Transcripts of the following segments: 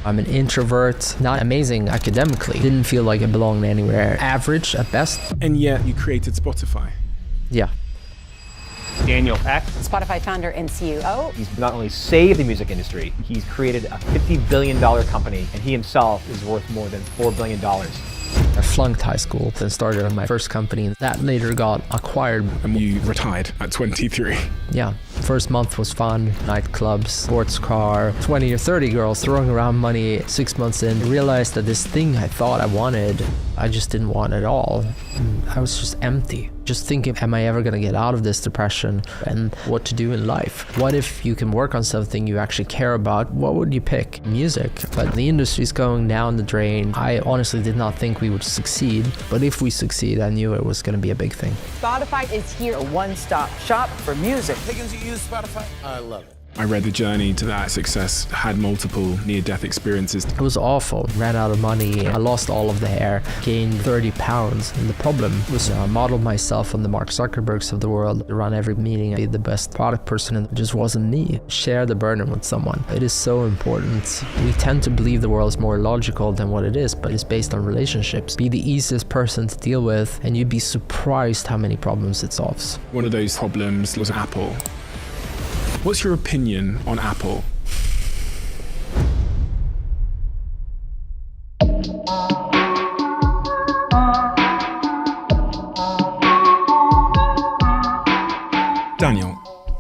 I'm an introvert, not amazing academically. Didn't feel like I belonged anywhere. Average at best. And yet you created Spotify. Yeah. Daniel Ek. Spotify founder and CEO. He's not only saved the music industry, he's created a $50 billion company, and he himself is worth more than $4 billion. I flunked high school and started on my first company. That later got acquired. And you retired at 23. Yeah. First month was fun. Nightclubs, sports car, 20 or 30 girls throwing around money. 6 months in, I realized that this thing I thought I wanted, I just didn't want at all. I was just empty. Just thinking, am I ever going to get out of this depression and what to do in life? What if you can work on something you actually care about? What would you pick? Music. But the industry's going down the drain. I honestly did not think we would succeed. But if we succeed, I knew it was going to be a big thing. Spotify is here, a one-stop shop for music. Higgins, you use Spotify? I love it. I read the journey to that success, had multiple near-death experiences. It was awful. Ran out of money. I lost all of the hair, gained 30 pounds. And the problem was I modeled myself on the Mark Zuckerbergs of the world, run every meeting, be the best product person, and it just wasn't me. Share the burden with someone. It is so important. We tend to believe the world is more logical than what it is, but it's based on relationships. Be the easiest person to deal with, and you'd be surprised how many problems it solves. One of those problems was Apple. What's your opinion on Apple? Daniel,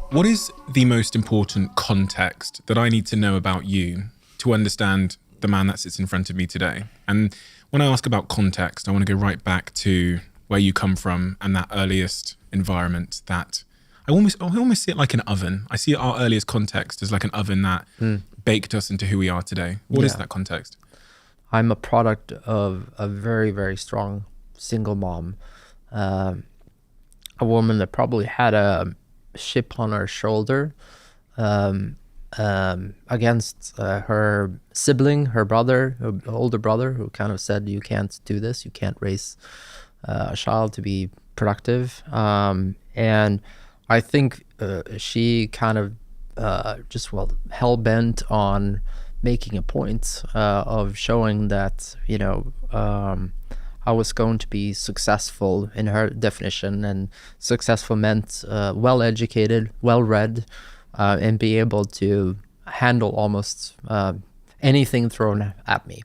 what is the most important context that I need to know about you to understand the man that sits in front of me today? And when I ask about context, I want to go right back to where you come from and that earliest environment that I almost see it like an oven. I see our earliest context as like an oven that baked us into who we are today. What is that context? I'm a product of a very, very strong single mom. A woman that probably had a chip on her shoulder against her sibling, her brother, her older brother, who kind of said, you can't do this. You can't raise a child to be productive. And I think she kind of hell-bent on making a point of showing that, I was going to be successful in her definition, and successful meant well-educated, well-read, and be able to handle almost anything thrown at me.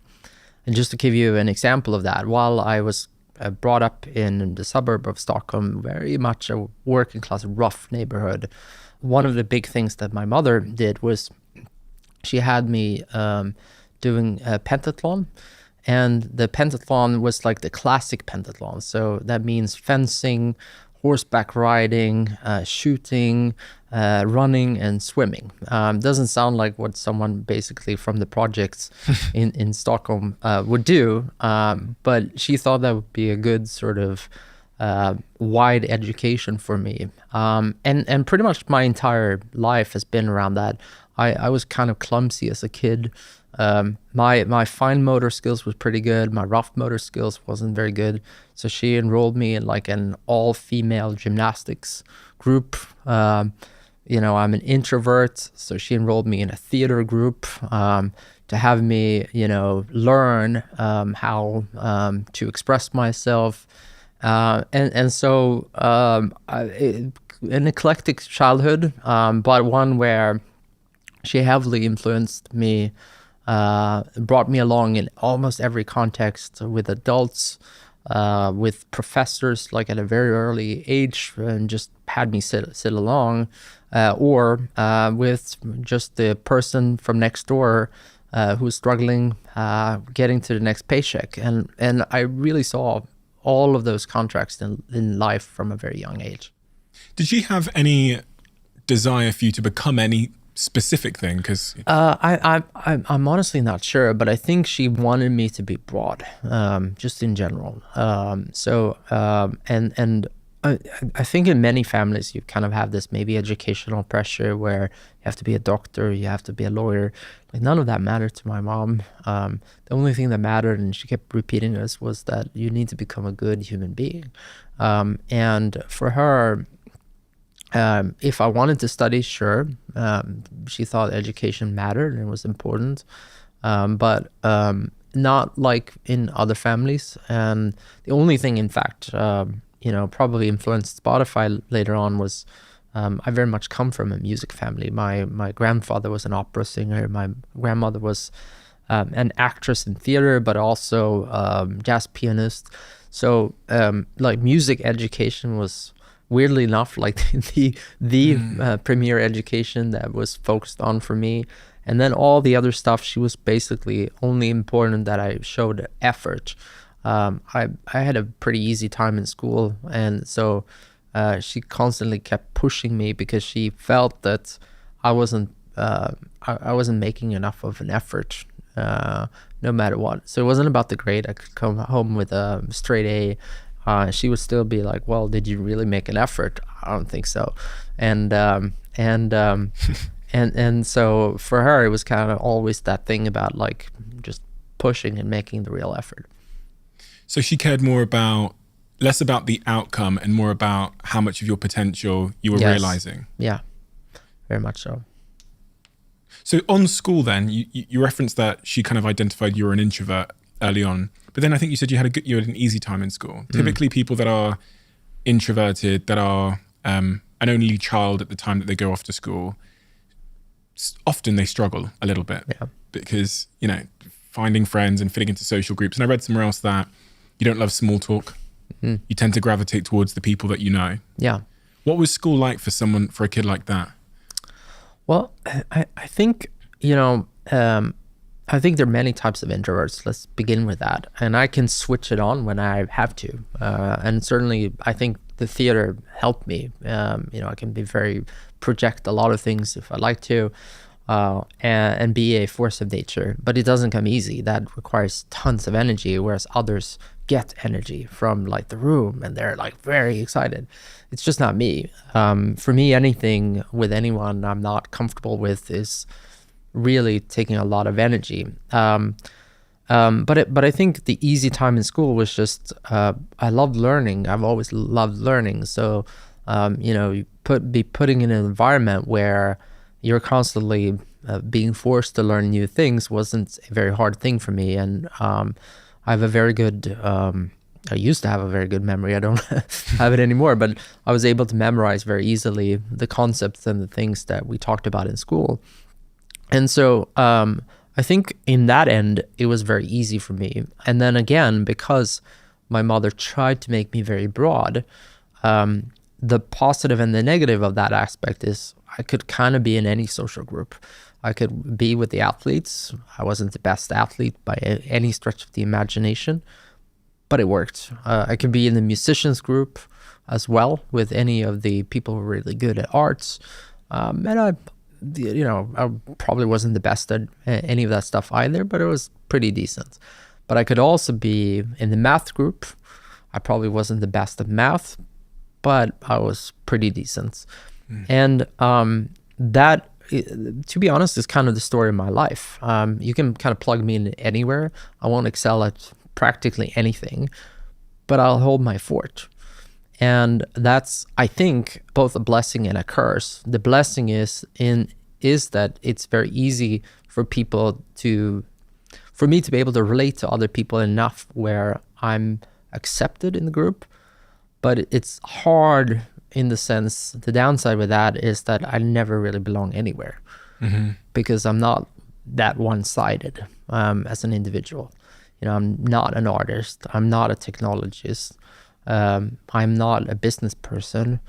And just to give you an example of that, while I was brought up in the suburb of Stockholm, very much a working class, rough neighborhood. One of the big things that my mother did was she had me doing a pentathlon, and the pentathlon was like the classic pentathlon. So that means fencing, horseback riding, shooting, running, and swimming. Doesn't sound like what someone basically from the projects in Stockholm would do, but she thought that would be a good sort of wide education for me. And pretty much my entire life has been around that. I was kind of clumsy as a kid. My fine motor skills was pretty good. My rough motor skills wasn't very good. So she enrolled me in like an all-female gymnastics group. I'm an introvert, so she enrolled me in a theater group to have me, learn how to express myself. So an eclectic childhood, but one where she heavily influenced me, brought me along in almost every context with adults, with professors, like at a very early age, and just had me sit along, or with just the person from next door who's struggling, getting to the next paycheck. And I really saw all of those contracts in life from a very young age. Did she have any desire for you to become any specific thing? Because I'm honestly not sure, but I think she wanted me to be broad, just in general. I think in many families you kind of have this maybe educational pressure where you have to be a doctor, you have to be a lawyer. Like none of that mattered to my mom. The only thing that mattered, and she kept repeating this, was that you need to become a good human being. And for her, if I wanted to study, sure. She thought education mattered and it was important. but not like in other families. And the only thing, in fact, probably influenced Spotify later on was I very much come from a music family. My grandfather was an opera singer. My grandmother was an actress in theater, but also jazz pianist. So like music education was weirdly enough like the premier education that was focused on for me. And then all the other stuff, she was basically only important that I showed effort. I had a pretty easy time in school, and so she constantly kept pushing me because she felt that I wasn't making enough of an effort, no matter what. So it wasn't about the grade. I could come home with a straight A. She would still be like, "Well, did you really make an effort?" I don't think so. And so for her, it was kind of always that thing about like just pushing and making the real effort. So she cared less about the outcome and more about how much of your potential you were realizing. Yeah, very much so. So on school then, you referenced that she kind of identified you were an introvert early on, but then I think you said you had an easy time in school. Typically people that are introverted, that are an only child at the time that they go off to school, often they struggle a little bit because, finding friends and fitting into social groups. And I read somewhere else that you don't love small talk. You tend to gravitate towards the people that you know. Yeah. What was school like for a kid like that? Well, I think, I think there are many types of introverts. Let's begin with that. And I can switch it on when I have to. And certainly I think the theater helped me. I can project a lot of things if I like to, and be a force of nature, but it doesn't come easy. That requires tons of energy, whereas others get energy from like the room and they're like very excited. It's just not me. For me, anything with anyone I'm not comfortable with is really taking a lot of energy. But I think the easy time in school was just I loved learning. I've always loved learning. So you putting in an environment where you're constantly being forced to learn new things wasn't a very hard thing for me. And I have a very good I used to have a very good memory. I don't have it anymore, but I was able to memorize very easily the concepts and the things that we talked about in school. And so I think in that end, it was very easy for me. And then again, because my mother tried to make me very broad, the positive and the negative of that aspect is I could kind of be in any social group. I could be with the athletes. I wasn't the best athlete by any stretch of the imagination, but it worked. I could be in the musicians group as well with any of the people who were really good at arts. And I probably wasn't the best at any of that stuff either, but it was pretty decent. But I could also be in the math group. I probably wasn't the best at math, but I was pretty decent. And that, to be honest, is kind of the story of my life. You can kind of plug me in anywhere. I won't excel at practically anything, but I'll hold my fort. And that's, I think, both a blessing and a curse. The blessing is that it's very easy for me to be able to relate to other people enough where I'm accepted in the group. But it's hard in the sense, the downside with that is that I never really belong anywhere because I'm not that one-sided as an individual. I'm not an artist. I'm not a technologist. I'm not a business person.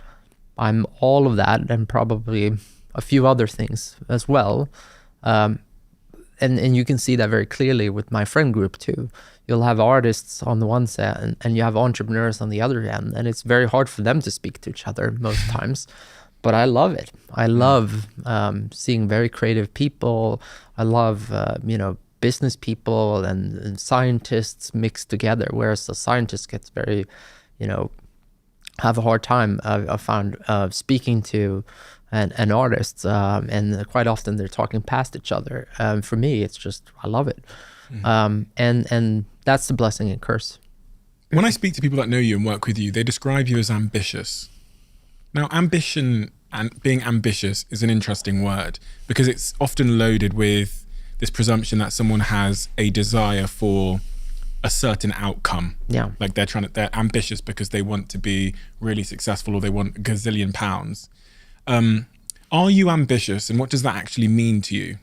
I'm all of that and probably a few other things as well. And you can see that very clearly with my friend group too. You'll have artists on the one side and you have entrepreneurs on the other end, and it's very hard for them to speak to each other most times. But I love it. I love seeing very creative people. I love, business people and scientists mixed together, whereas the scientist gets very, have a hard time, I've found, speaking to an artist, and quite often they're talking past each other. For me, it's just, I love it. And that's the blessing and curse. When I speak to people that know you and work with you, they describe you as ambitious. Now, ambition and being ambitious is an interesting word because it's often loaded with this presumption that someone has a desire for a certain outcome. Yeah. Like they're ambitious because they want to be really successful, or they want a gazillion pounds. Are you ambitious, and what does that actually mean to you?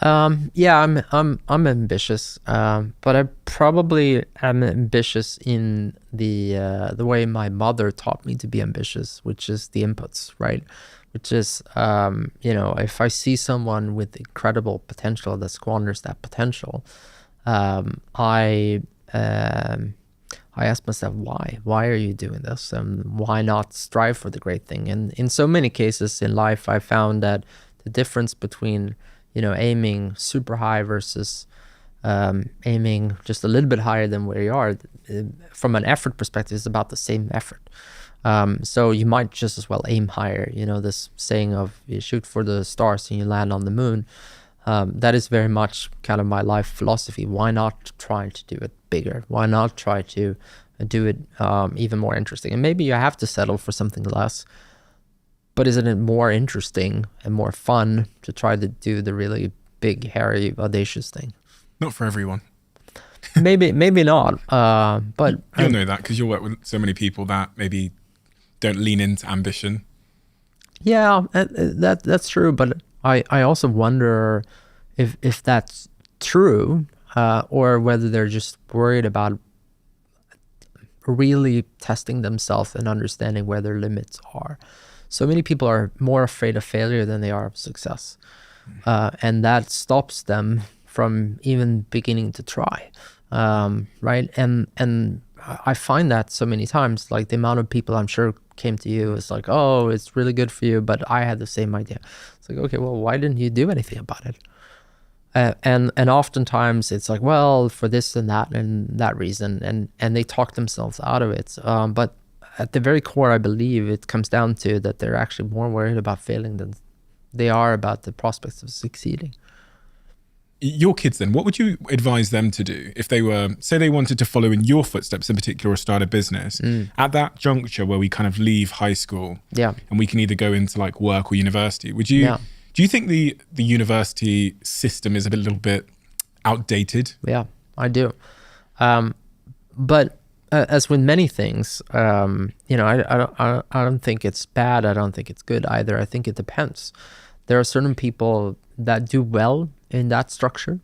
Yeah, I'm ambitious, but I probably am ambitious in the way my mother taught me to be ambitious, which is the inputs, right? Which is, if I see someone with incredible potential that squanders that potential, I ask myself, why? Why are you doing this? And why not strive for the great thing? And in so many cases in life, I found that the difference between, aiming super high versus aiming just a little bit higher than where you are, from an effort perspective, is about the same effort. So you might just as well aim higher. This saying of you shoot for the stars and you land on the moon. That is very much kind of my life philosophy. Why not try to do it bigger? Why not try to do it even more interesting? And maybe you have to settle for something less, but isn't it more interesting and more fun to try to do the really big, hairy, audacious thing? Not for everyone. maybe not. But you'll know that because you'll work with so many people that maybe don't lean into ambition. Yeah, that's true. But I also wonder if that's true, or whether they're just worried about really testing themselves and understanding where their limits are. So many people are more afraid of failure than they are of success. And that stops them from even beginning to try. Right? And I find that so many times, like the amount of people I'm sure came to you is like, oh, it's really good for you, but I had the same idea. It's like, okay, well, why didn't you do anything about it? And oftentimes it's like, well, for this and that reason, and they talk themselves out of it. But at the very core, I believe it comes down to that they're actually more worried about failing than they are about the prospects of succeeding. Your kids then, what would you advise them to do if they were, say they wanted to follow in your footsteps in particular or start a business at that juncture where we kind of leave high school and we can either go into like work or university? Would you, do you think the university system is a little bit outdated? Yeah, I do. But as with many things, I don't think it's bad. I don't think it's good either. I think it depends. There are certain people that do well in that structure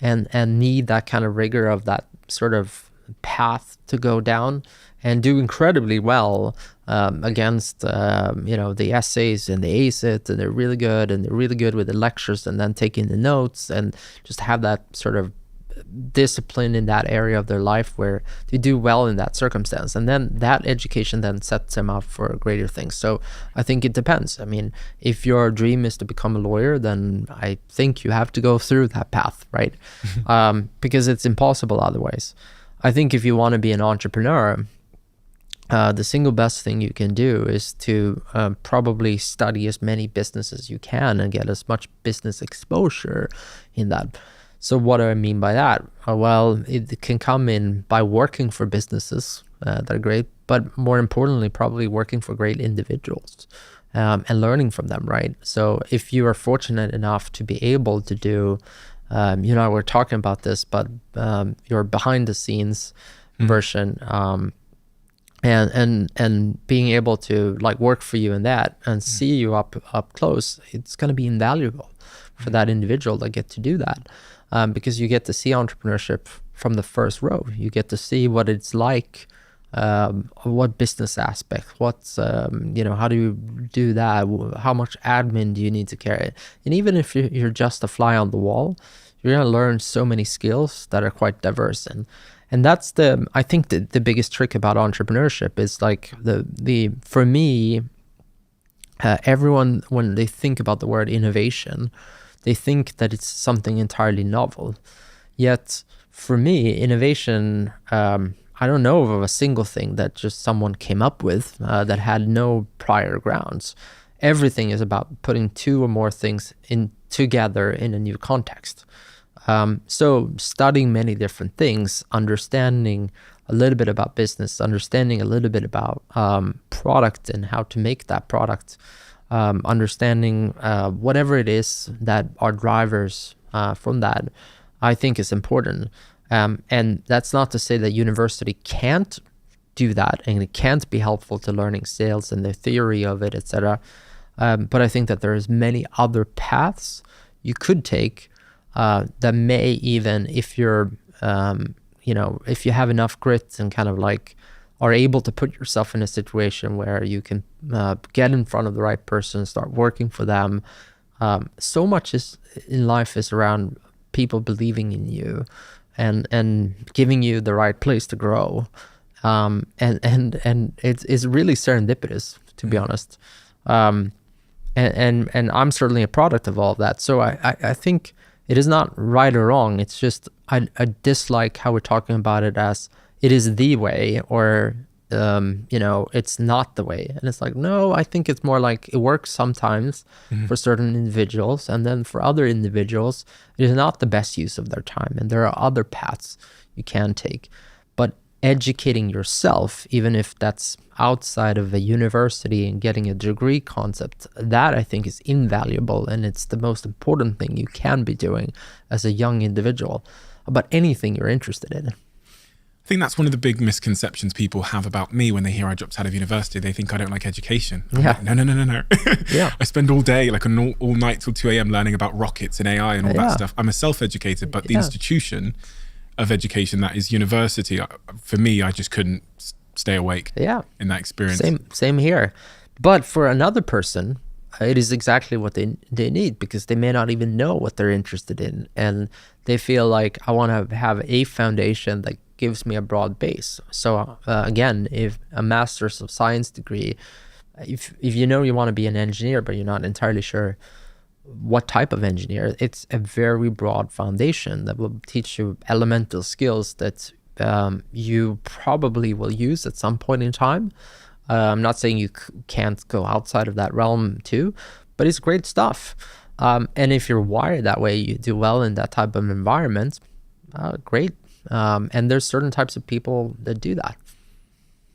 and need that kind of rigor of that sort of path to go down, and do incredibly well against the essays, and they ace it, and they're really good with the lectures, and then taking the notes, and just have that sort of discipline in that area of their life where they do well in that circumstance, and then that education then sets them up for greater things. So I think it depends. I mean, if your dream is to become a lawyer, then I think you have to go through that path, right? Because it's impossible otherwise. I think if you want to be an entrepreneur, the single best thing you can do is to probably study as many businesses as you can and get as much business exposure in that. So what do I mean by that? Well, it can come in by working for businesses that are great, but more importantly, probably working for great individuals and learning from them, right? So if you are fortunate enough to be able to do, we're talking about this, but your behind the scenes version, and being able to like work for you in that and see you up close, it's going to be invaluable for that individual that get to do that. Because you get to see entrepreneurship from the first row. You get to see what it's like, what business aspect, what's, how do you do that? How much admin do you need to carry? And even if you're just a fly on the wall, you're going to learn so many skills that are quite diverse. And that's I think the biggest trick about entrepreneurship is like for me, everyone, when they think about the word innovation, they think that it's something entirely novel. Yet, for me, innovation, I don't know of a single thing that just someone came up with that had no prior grounds. Everything is about putting two or more things together in a new context. So studying many different things, understanding a little bit about business, understanding a little bit about product and how to make that product, understanding whatever it is that are drivers from that, I think is important. And that's not to say that university can't do that and it can't be helpful to learning sales and the theory of it, etc. But I think that there's many other paths you could take that may even, if you're, if you have enough grit and kind of like are able to put yourself in a situation where you can get in front of the right person, start working for them. So much in life is around people believing in you and giving you the right place to grow. And it's really serendipitous, to be honest. And I'm certainly a product of all of that. So I think it is not right or wrong. It's just I dislike how we're talking about it as it is the way, or it's not the way. And it's like, no, I think it's more like it works sometimes for certain individuals, and then for other individuals it is not the best use of their time, and there are other paths you can take. But educating yourself, even if that's outside of a university and getting a degree concept, that I think is invaluable, and it's the most important thing you can be doing as a young individual about anything you're interested in. I think that's one of the big misconceptions people have about me when they hear I dropped out of university. They think I don't like education. I'm like, no. Yeah. I spend all day, like all night till 2 a.m. learning about rockets and AI and all that stuff. I'm a self-educator, but the institution of education that is university, for me, I just couldn't stay awake in that experience. Same here. But for another person, it is exactly what they need, because they may not even know what they're interested in. And they feel like, I want to have a foundation that gives me a broad base. So again, if a master's of science degree, if you know you want to be an engineer, but you're not entirely sure what type of engineer, it's a very broad foundation that will teach you elemental skills that you probably will use at some point in time. I'm not saying you can't go outside of that realm too, but it's great stuff. And if you're wired that way, you do well in that type of environment, great. And there's certain types of people that do that.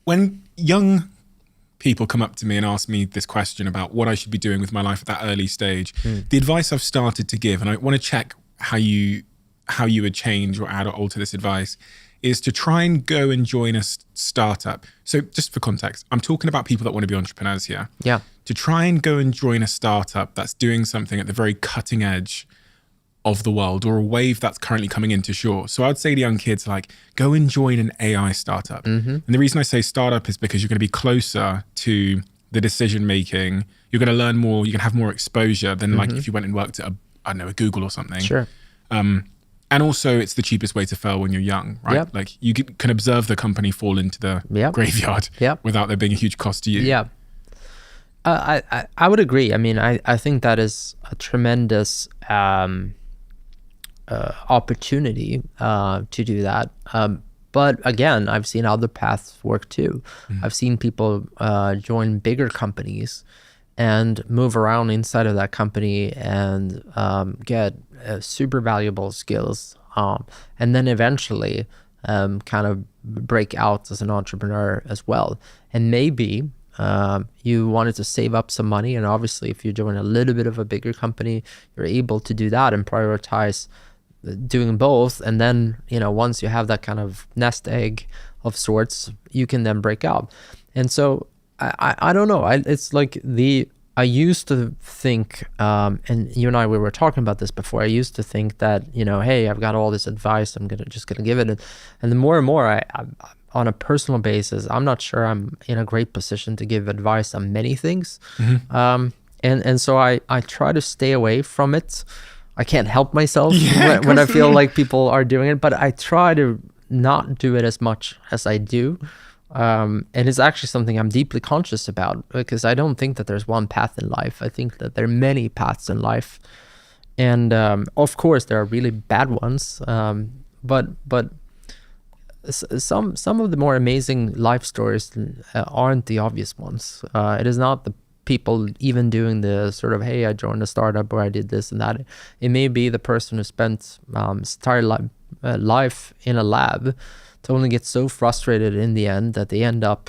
When young people come up to me and ask me this question about what I should be doing with my life at that early stage, the advice I've started to give, and I want to check how you would change or add or alter this advice, is to try and go and join a startup. So just for context, I'm talking about people that want to be entrepreneurs here. Yeah. To try and go and join a startup that's doing something at the very cutting edge of the world, or a wave that's currently coming into shore. So I'd say to young kids, like, go and join an AI startup. And the reason I say startup is because you're going to be closer to the decision making. You're going to learn more. You can have more exposure than like if you went and worked at a Google or something. Sure. And also, it's the cheapest way to fail when you're young, right? Yep. Like you can observe the company fall into the graveyard without there being a huge cost to you. Yeah. I would agree. I mean, I think that is a tremendous opportunity to do that. But again, I've seen other paths work too. I've seen people join bigger companies and move around inside of that company and get super valuable skills, and then eventually kind of break out as an entrepreneur as well. And maybe you wanted to save up some money, and obviously if you join a little bit of a bigger company, you're able to do that and prioritize doing both. And then, once you have that kind of nest egg of sorts, you can then break out. And so I don't know. It's like I used to think, and you and I, we were talking about this before. I used to think that, hey, I've got all this advice, I'm just gonna give it. And the more and more I on a personal basis, I'm not sure I'm in a great position to give advice on many things. And so I try to stay away from it. I can't help myself when I feel like people are doing it, but I try to not do it as much as I do. And it's actually something I'm deeply conscious about, because I don't think that there's one path in life. I think that there are many paths in life. And of course, there are really bad ones. But some of the more amazing life stories aren't the obvious ones. It is not the people even doing the sort of, hey, I joined a startup or I did this and that. It may be the person who spent his entire life in a lab to only get so frustrated in the end that they end up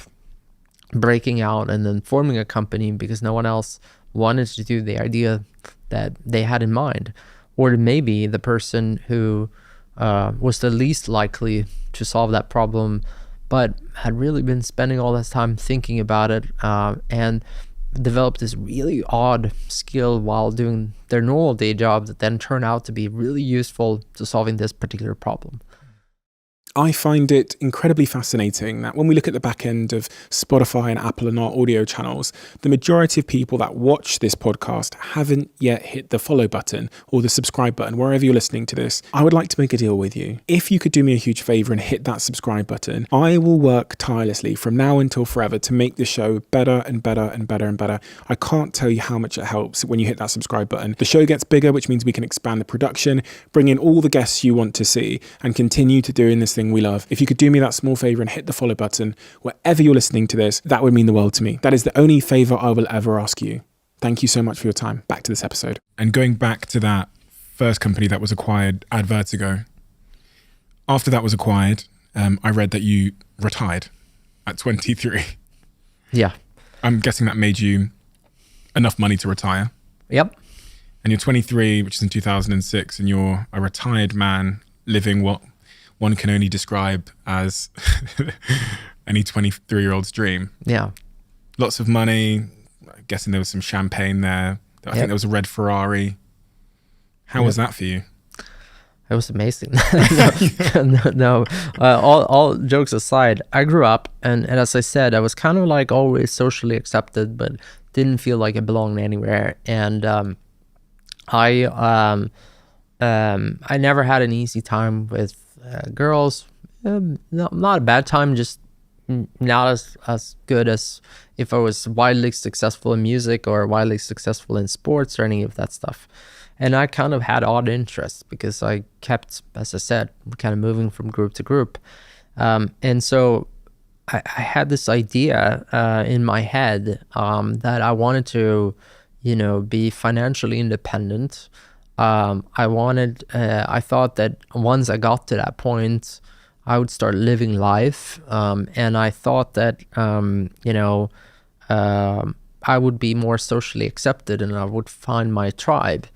breaking out and then forming a company because no one else wanted to do the idea that they had in mind, or maybe the person who was the least likely to solve that problem, but had really been spending all this time thinking about it and developed this really odd skill while doing their normal day job that then turned out to be really useful to solving this particular problem. I find it incredibly fascinating that when we look at the back end of Spotify and Apple and our audio channels, the majority of people that watch this podcast haven't yet hit the follow button or the subscribe button, wherever you're listening to this. I would like to make a deal with you. If you could do me a huge favor and hit that subscribe button, I will work tirelessly from now until forever to make the show better and better and better and better. I can't tell you how much it helps when you hit that subscribe button. The show gets bigger, which means we can expand the production, bring in all the guests you want to see, and continue to doing this thing we love. If you could do me that small favor and hit the follow button wherever you're listening to this, that would mean the world to me. That is the only favor I will ever ask you. Thank you so much for your time. Back to this episode. And going back to that first company that was acquired, Advertigo. After that was acquired, I read that you retired at 23. Yeah. I'm guessing that made you enough money to retire. Yep. And you're 23, which is in 2006, and you're a retired man living what one can only describe as any 23-year-old's dream. Yeah. Lots of money. I'm guessing there was some champagne there. I think there was a red Ferrari. How was that for you? It was amazing. No. All jokes aside, I grew up, and as I said, I was kind of like always socially accepted, but didn't feel like I belonged anywhere. And I never had an easy time with girls. Not a bad time, just not as good as if I was wildly successful in music or wildly successful in sports or any of that stuff. And I kind of had odd interests because I kept, as I said, kind of moving from group to group. And so I had this idea in my head that I wanted to, be financially independent. I thought that once I got to that point, I would start living life. And I thought that, I would be more socially accepted and I would find my tribe.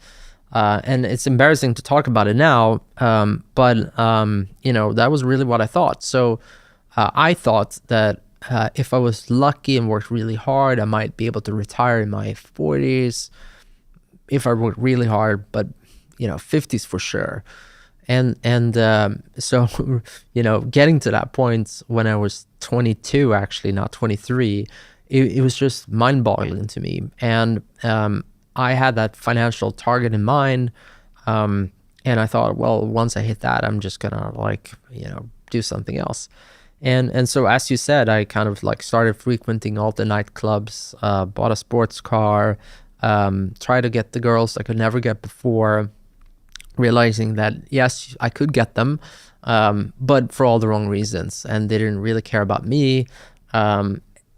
And it's embarrassing to talk about it now, but that was really what I thought. So I thought that if I was lucky and worked really hard, I might be able to retire in my 40s. If I worked really hard, but 50s for sure. And so getting to that point when I was 22, actually not 23, it was just mind-boggling to me. And I had that financial target in mind, and I thought, well, once I hit that, I'm just gonna do something else. And so, as you said, I kind of started frequenting all the nightclubs, bought a sports car, tried to get the girls I could never get before, realizing that yes, I could get them, but for all the wrong reasons, and they didn't really care about me.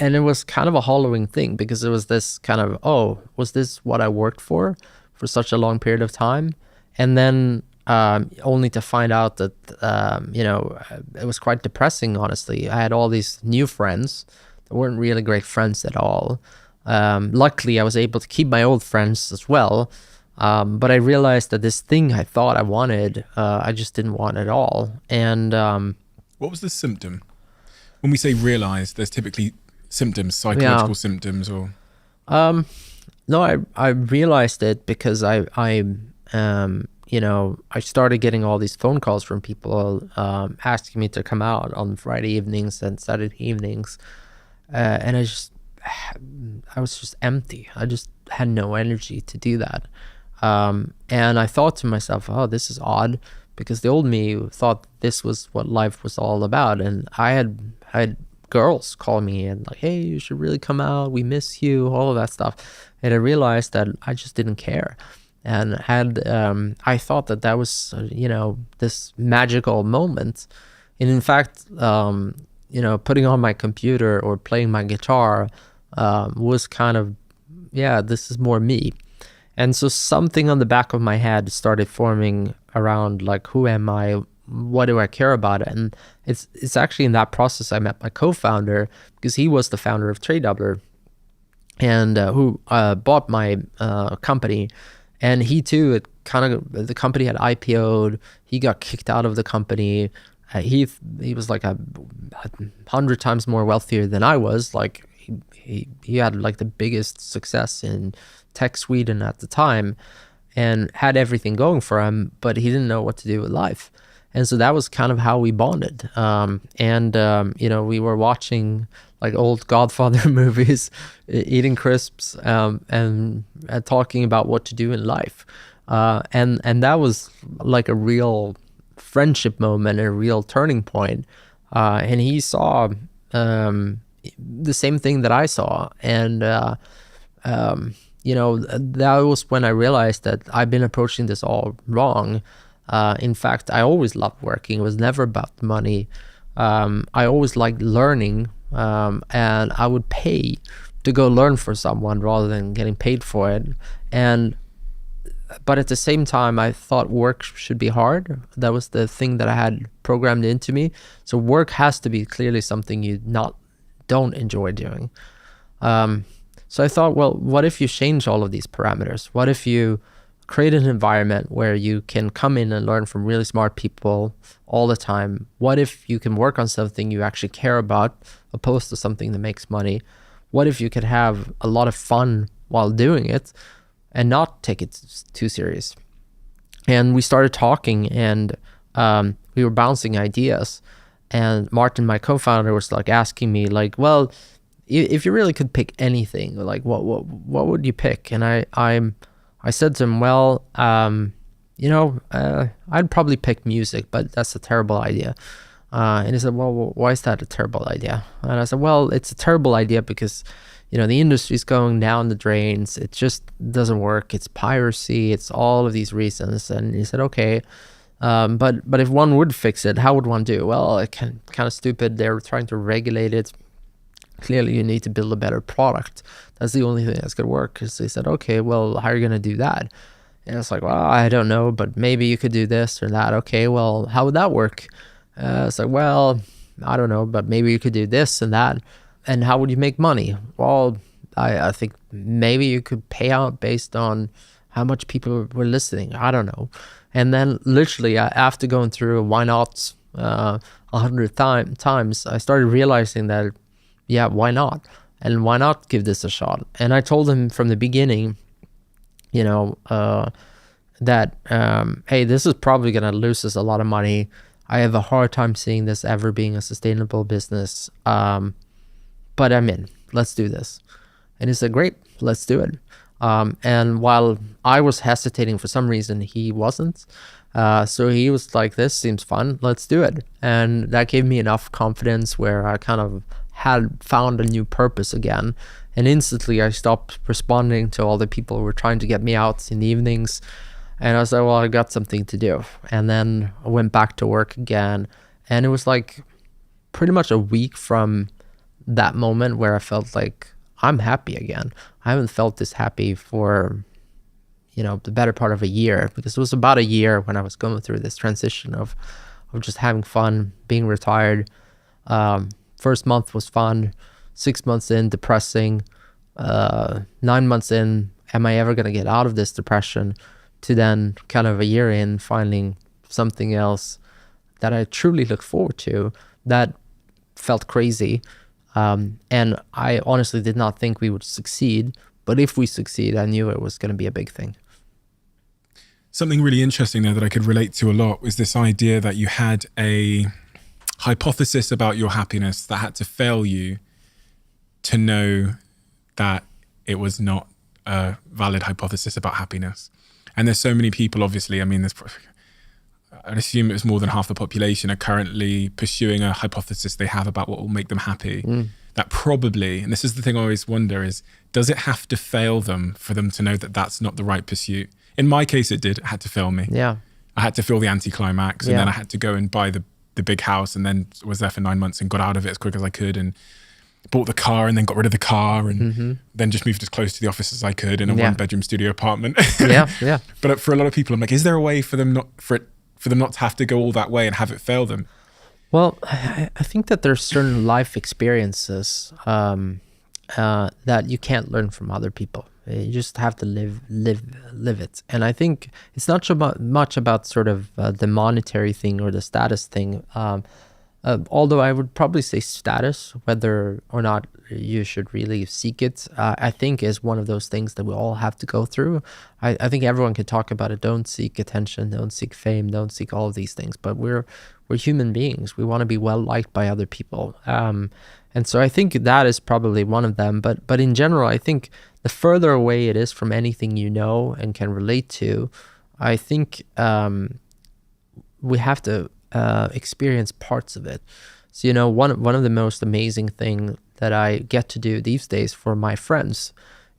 And it was kind of a hollowing thing because it was this kind of, was this what I worked for such a long period of time? And then only to find out that, it was quite depressing, honestly. I had all these new friends that weren't really great friends at all. Luckily, I was able to keep my old friends as well. But I realized that this thing I thought I wanted, I just didn't want at all. And what was the symptom? When we say realize, there's typically symptoms, psychological symptoms, or no, I realized it because I started getting all these phone calls from people asking me to come out on Friday evenings and Saturday evenings, and I was just empty. I just had no energy to do that, and I thought to myself, this is odd, because the old me thought this was what life was all about, and I had girls call me and hey, you should really come out, we miss you, all of that stuff. And I realized that I just didn't care, and I thought that was this magical moment. And in fact, putting on my computer or playing my guitar was kind of, this is more me. And so something on the back of my head started forming around who am I, what do I care about? And it's actually in that process I met my co-founder, because he was the founder of Trade Doubler. and who bought my company. And he too, the company had IPO'd. He got kicked out of the company. He was like 100 times more wealthier than I was. Like he had like the biggest success in tech Sweden at the time, and had everything going for him, but he didn't know what to do with life. And so that was kind of how we bonded. We were watching like old Godfather movies, eating crisps, and talking about what to do in life. And that was like a real friendship moment, a real turning point. And he saw the same thing that I saw. And, that was when I realized that I've been approaching this all wrong. In fact, I always loved working. It was never about the money. I always liked learning, and I would pay to go learn for someone rather than getting paid for it. But at the same time, I thought work should be hard. That was the thing that I had programmed into me. So work has to be clearly something you don't enjoy doing. So I thought, well, what if you change all of these parameters? What if you create an environment where you can come in and learn from really smart people all the time? What if you can work on something you actually care about, opposed to something that makes money? What if you could have a lot of fun while doing it and not take it too serious? And we started talking, and we were bouncing ideas. And Martin, my co-founder, was like asking me, like, well, if you really could pick anything, like what would you pick? And I said to him, well, I'd probably pick music, but that's a terrible idea. And he said, well, why is that a terrible idea? And I said, well, it's a terrible idea because, the industry's going down the drains. It just doesn't work. It's piracy. It's all of these reasons. And he said, okay, but if one would fix it, how would one do? Well, it's kind of stupid. They're trying to regulate it. Clearly, you need to build a better product. That's the only thing that's going to work. So he said, okay, well, how are you going to do that? And it's like, well, I don't know, but maybe you could do this or that. Okay, well, how would that work? It's like, well, I don't know, but maybe you could do this and that. And how would you make money? Well, I think maybe you could pay out based on how much people were listening. I don't know. And then literally after going through why not 100 times, I started realizing that, yeah, why not? And why not give this a shot? And I told him from the beginning, that, hey, this is probably going to lose us a lot of money. I have a hard time seeing this ever being a sustainable business. But I'm in. Let's do this. And he said, great, let's do it. And while I was hesitating for some reason, he wasn't. So he was like, this seems fun. Let's do it. And that gave me enough confidence where I kind of had found a new purpose again. And instantly I stopped responding to all the people who were trying to get me out in the evenings. And I was like, well, I got something to do. And then I went back to work again. And it was like pretty much a week from that moment where I felt like I'm happy again. I haven't felt this happy for, the better part of a year, because it was about a year when I was going through this transition of just having fun, being retired. First month was fun. 6 months in, depressing. 9 months in, am I ever going to get out of this depression? To then kind of a year in, finding something else that I truly look forward to. That felt crazy. And I honestly did not think we would succeed. But if we succeed, I knew it was going to be a big thing. Something really interesting there that I could relate to a lot was this idea that you had a hypothesis about your happiness that had to fail you to know that it was not a valid hypothesis about happiness. And there's so many people, obviously, I'd assume it was more than half the population are currently pursuing a hypothesis they have about what will make them happy. That probably, and this is the thing I always wonder, is does it have to fail them for them to know that that's not the right pursuit? In my case, it did. It had to fail me. Yeah. I had to feel the anticlimax, and then I had to go and buy the big house, and then was there for 9 months and got out of it as quick as I could, and bought the car, and then got rid of the car, and then just moved as close to the office as I could in a one-bedroom studio apartment. Yeah. But for a lot of people, I'm like, is there a way for them not to have to go all that way and have it fail them? Well, I think that there's certain life experiences that you can't learn from other people. You just have to live it. And I think it's not so much about sort of the monetary thing or the status thing. Although I would probably say status, whether or not you should really seek it, I think is one of those things that we all have to go through. I think everyone can talk about it. Don't seek attention, don't seek fame, don't seek all of these things. But we're human beings. We want to be well liked by other people. And so I think that is probably one of them. But in general, I think the further away it is from anything you know and can relate to, I think we have to experience parts of it. So, you know, one of the most amazing thing that I get to do these days for my friends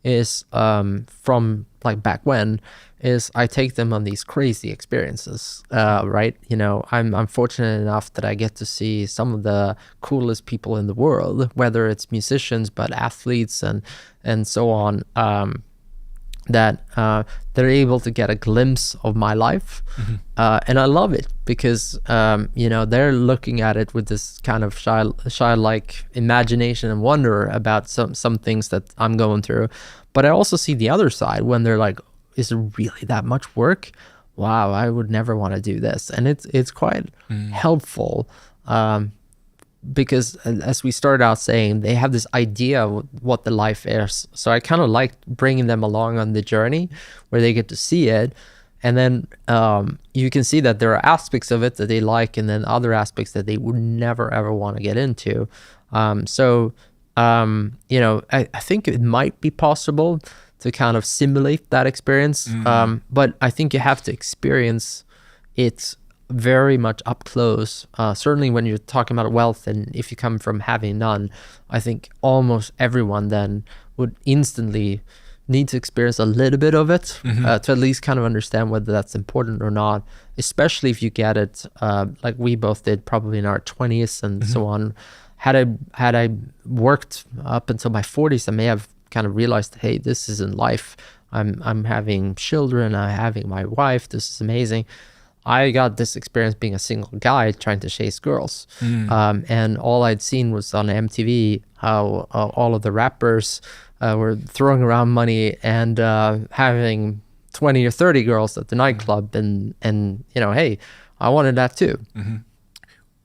is from like back when is I take them on these crazy experiences, right? You know, I'm fortunate enough that I get to see some of the coolest people in the world, whether it's musicians, but athletes and so on, that they're able to get a glimpse of my life. And I love it because, you know, they're looking at it with this kind of childlike imagination and wonder about some things that I'm going through. But I also see the other side when they're like, is it really that much work? Wow, I would never want to do this. And it's quite helpful, because as we started out saying, they have this idea of what the life is. So I kind of like bringing them along on the journey where they get to see it. And then you can see that there are aspects of it that they like, and then other aspects that they would never, ever want to get into. You know, I think it might be possible to kind of simulate that experience. But I think you have to experience it very much up close. Certainly when you're talking about wealth, and if you come from having none, I think almost everyone then would instantly need to experience a little bit of it to at least kind of understand whether that's important or not, especially if you get it like we both did probably in our 20s and so on. Had I worked up until my 40s, I may have kind of realized, hey, this isn't life. I'm having children, I'm having my wife, this is amazing. I got this experience being a single guy trying to chase girls. And all I'd seen was on MTV how all of the rappers were throwing around money and having 20 or 30 girls at the nightclub. And you know, hey, I wanted that too.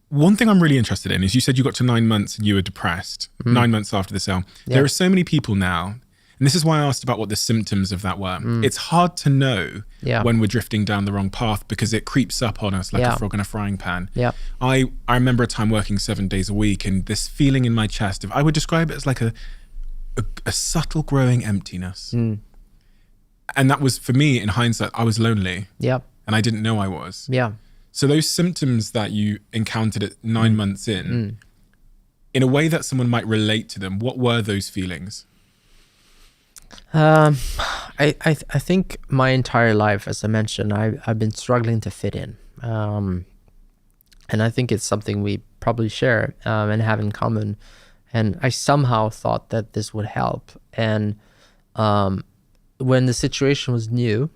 One thing I'm really interested in is you said you got to 9 months and you were depressed 9 months after the sale. Yeah. There are so many people now, and this is why I asked about what the symptoms of that were. It's hard to know when we're drifting down the wrong path because it creeps up on us like a frog in a frying pan. I remember a time working 7 days a week and this feeling in my chest of, I would describe it as like a subtle growing emptiness. And that was, for me, in hindsight, I was lonely. And I didn't know I was. So those symptoms that you encountered at 9 months in a way that someone might relate to them, what were those feelings? I think my entire life, as I mentioned, I've been struggling to fit in. And I think it's something we probably share and have in common. And I somehow thought that this would help. And when the situation was new,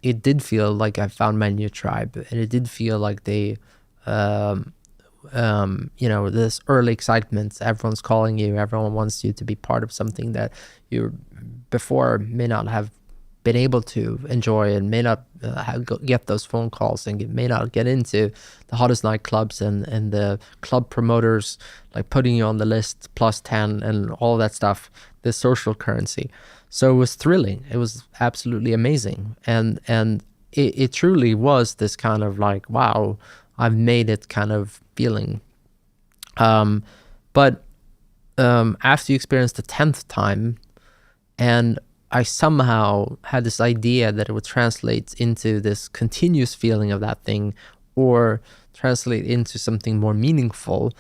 it did feel like I found my new tribe, and it did feel like they, you know, this early excitement, everyone's calling you, everyone wants you to be part of something that you before may not have been able to enjoy, and may not get those phone calls, and may not get into the hottest nightclubs and the club promoters like putting you on the list plus 10 and all that stuff, the social currency. So it was thrilling. It was absolutely amazing. And it truly was this kind of like, wow, I've made it kind of feeling. But after you experience the 10th time, and I somehow had this idea that it would translate into this continuous feeling of that thing, or translate into something more meaningful,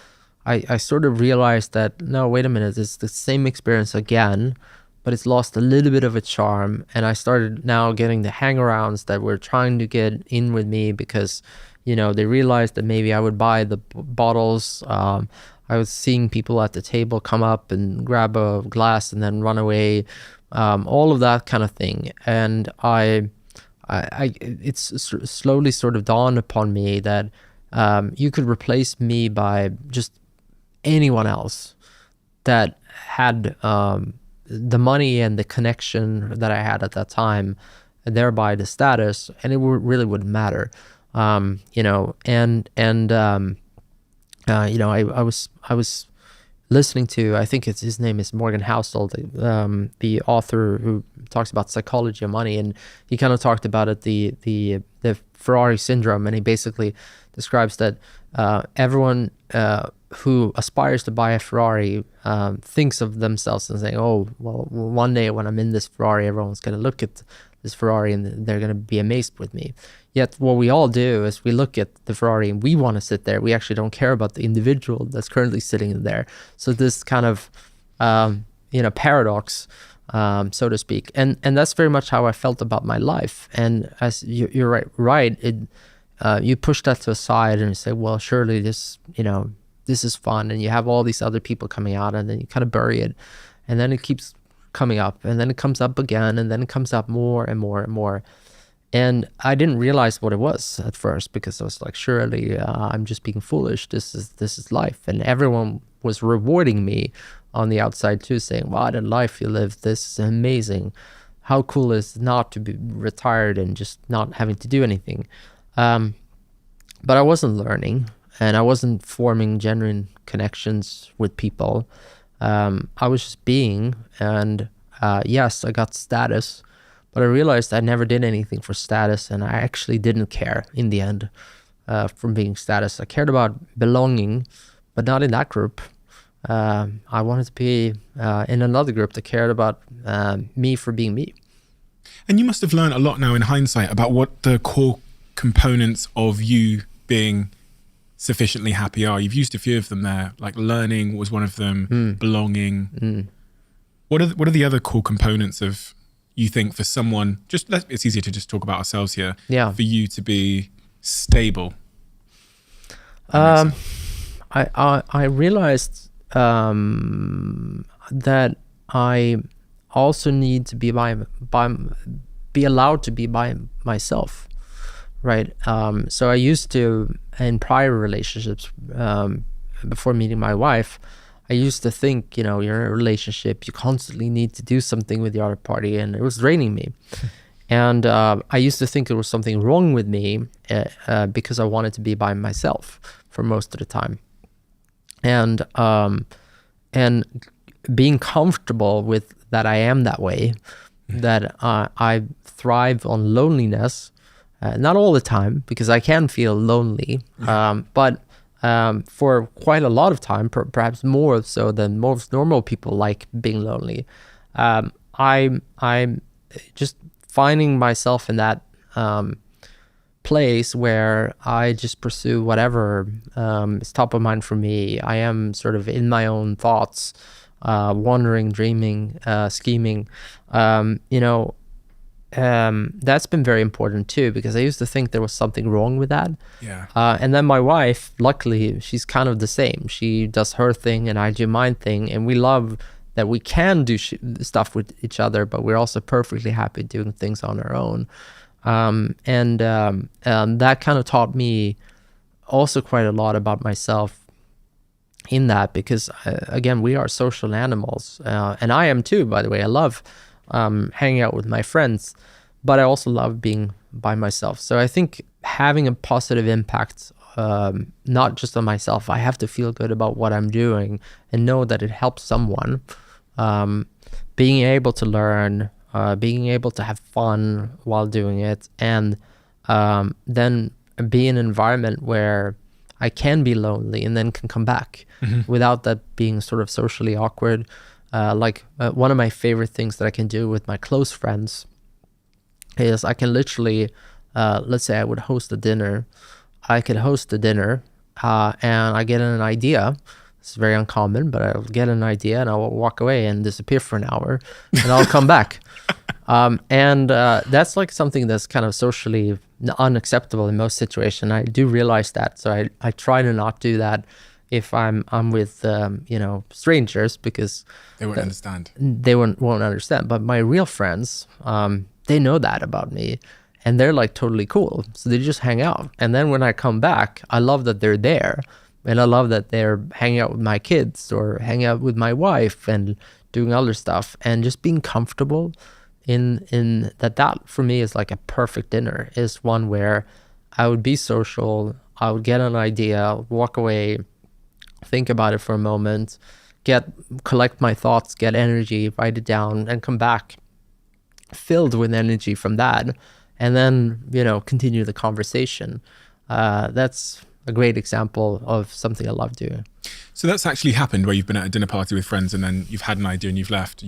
I sort of realized that, no, wait a minute, it's the same experience again, but it's lost a little bit of its charm. And I started now getting the hangarounds that were trying to get in with me because, you know, they realized that maybe I would buy the bottles. I was seeing people at the table come up and grab a glass and then run away, all of that kind of thing. And it's slowly sort of dawned upon me that you could replace me by just anyone else that had the money and the connection that I had at that time, thereby the status, and it really wouldn't matter. You know, you know, I was listening to, I think his name is Morgan Housel, the author who talks about psychology of money, and he kind of talked about it, the Ferrari syndrome, and he basically describes that everyone who aspires to buy a Ferrari thinks of themselves and saying, oh, well, one day when I'm in this Ferrari, everyone's going to look at this Ferrari and they're going to be amazed with me. Yet what we all do is we look at the Ferrari and we want to sit there. We actually don't care about the individual that's currently sitting there. So this kind of, you know, paradox, so to speak. And that's very much how I felt about my life. And as you're right, you push that to a side and you say, well, surely this, you know, this is fun. And you have all these other people coming out, and then you kind of bury it. And then it keeps coming up, and then it comes up again, and then it comes up more and more and more. And I didn't realize what it was at first, because I was like, surely I'm just being foolish. This is life. And everyone was rewarding me on the outside too, saying, what a life you live. This is amazing. How cool is it not to be retired and just not having to do anything? But I wasn't learning, and I wasn't forming genuine connections with people. I was just being, and yes, I got status, but I realized I never did anything for status, and I actually didn't care in the end from being status. I cared about belonging, but not in that group. I wanted to be in another group that cared about me for being me. And you must have learned a lot now in hindsight about what the core components of you being sufficiently happy are. You've used a few of them there, like learning was one of them, belonging. What are the other core components of, you think, for someone, it's easier to just talk about ourselves here, for you to be stable? I realized that I also need to be allowed to be by myself. Right. So I used to, in prior relationships, before meeting my wife, I used to think, you know, you're in a relationship, you constantly need to do something with the other party, and it was draining me. And I used to think there was something wrong with me because I wanted to be by myself for most of the time. And being comfortable with that I am that way, that I thrive on loneliness. Not all the time, because I can feel lonely, but for quite a lot of time, perhaps more so than most normal people like being lonely. I'm just finding myself in that place where I just pursue whatever is top of mind for me. I am sort of in my own thoughts, wandering, dreaming, scheming, you know. That's been very important too, because I used to think there was something wrong with that. And then my wife, luckily, she's kind of the same. She does her thing and I do mine thing, and we love that we can do stuff with each other, but we're also perfectly happy doing things on our own. That kind of taught me also quite a lot about myself in that, because again, we are social animals, and I am too, by the way. I love hanging out with my friends, but I also love being by myself. So I think having a positive impact, not just on myself, I have to feel good about what I'm doing and know that it helps someone. Being able to learn, being able to have fun while doing it, and then be in an environment where I can be lonely and then can come back without that being sort of socially awkward. One of my favorite things that I can do with my close friends is I can literally, let's say I would host a dinner. I could host the dinner and I get an idea. It's very uncommon, but I'll get an idea and I'll walk away and disappear for an hour and I'll come back. That's like something that's kind of socially unacceptable in most situations. I do realize that. So I try to not do that if I'm with strangers, because they won't understand. They won't understand. But my real friends, they know that about me, and they're like totally cool. So they just hang out. And then when I come back, I love that they're there, And I love that they're hanging out with my kids or hanging out with my wife and doing other stuff, and just being comfortable in that for me is like a perfect dinner, is one where I would be social, I would get an idea, walk away, think about it for a moment, collect my thoughts, get energy, write it down, and come back filled with energy from that, and then, continue the conversation. That's a great example of something I love doing. So that's actually happened where you've been at a dinner party with friends and then you've had an idea and you've left,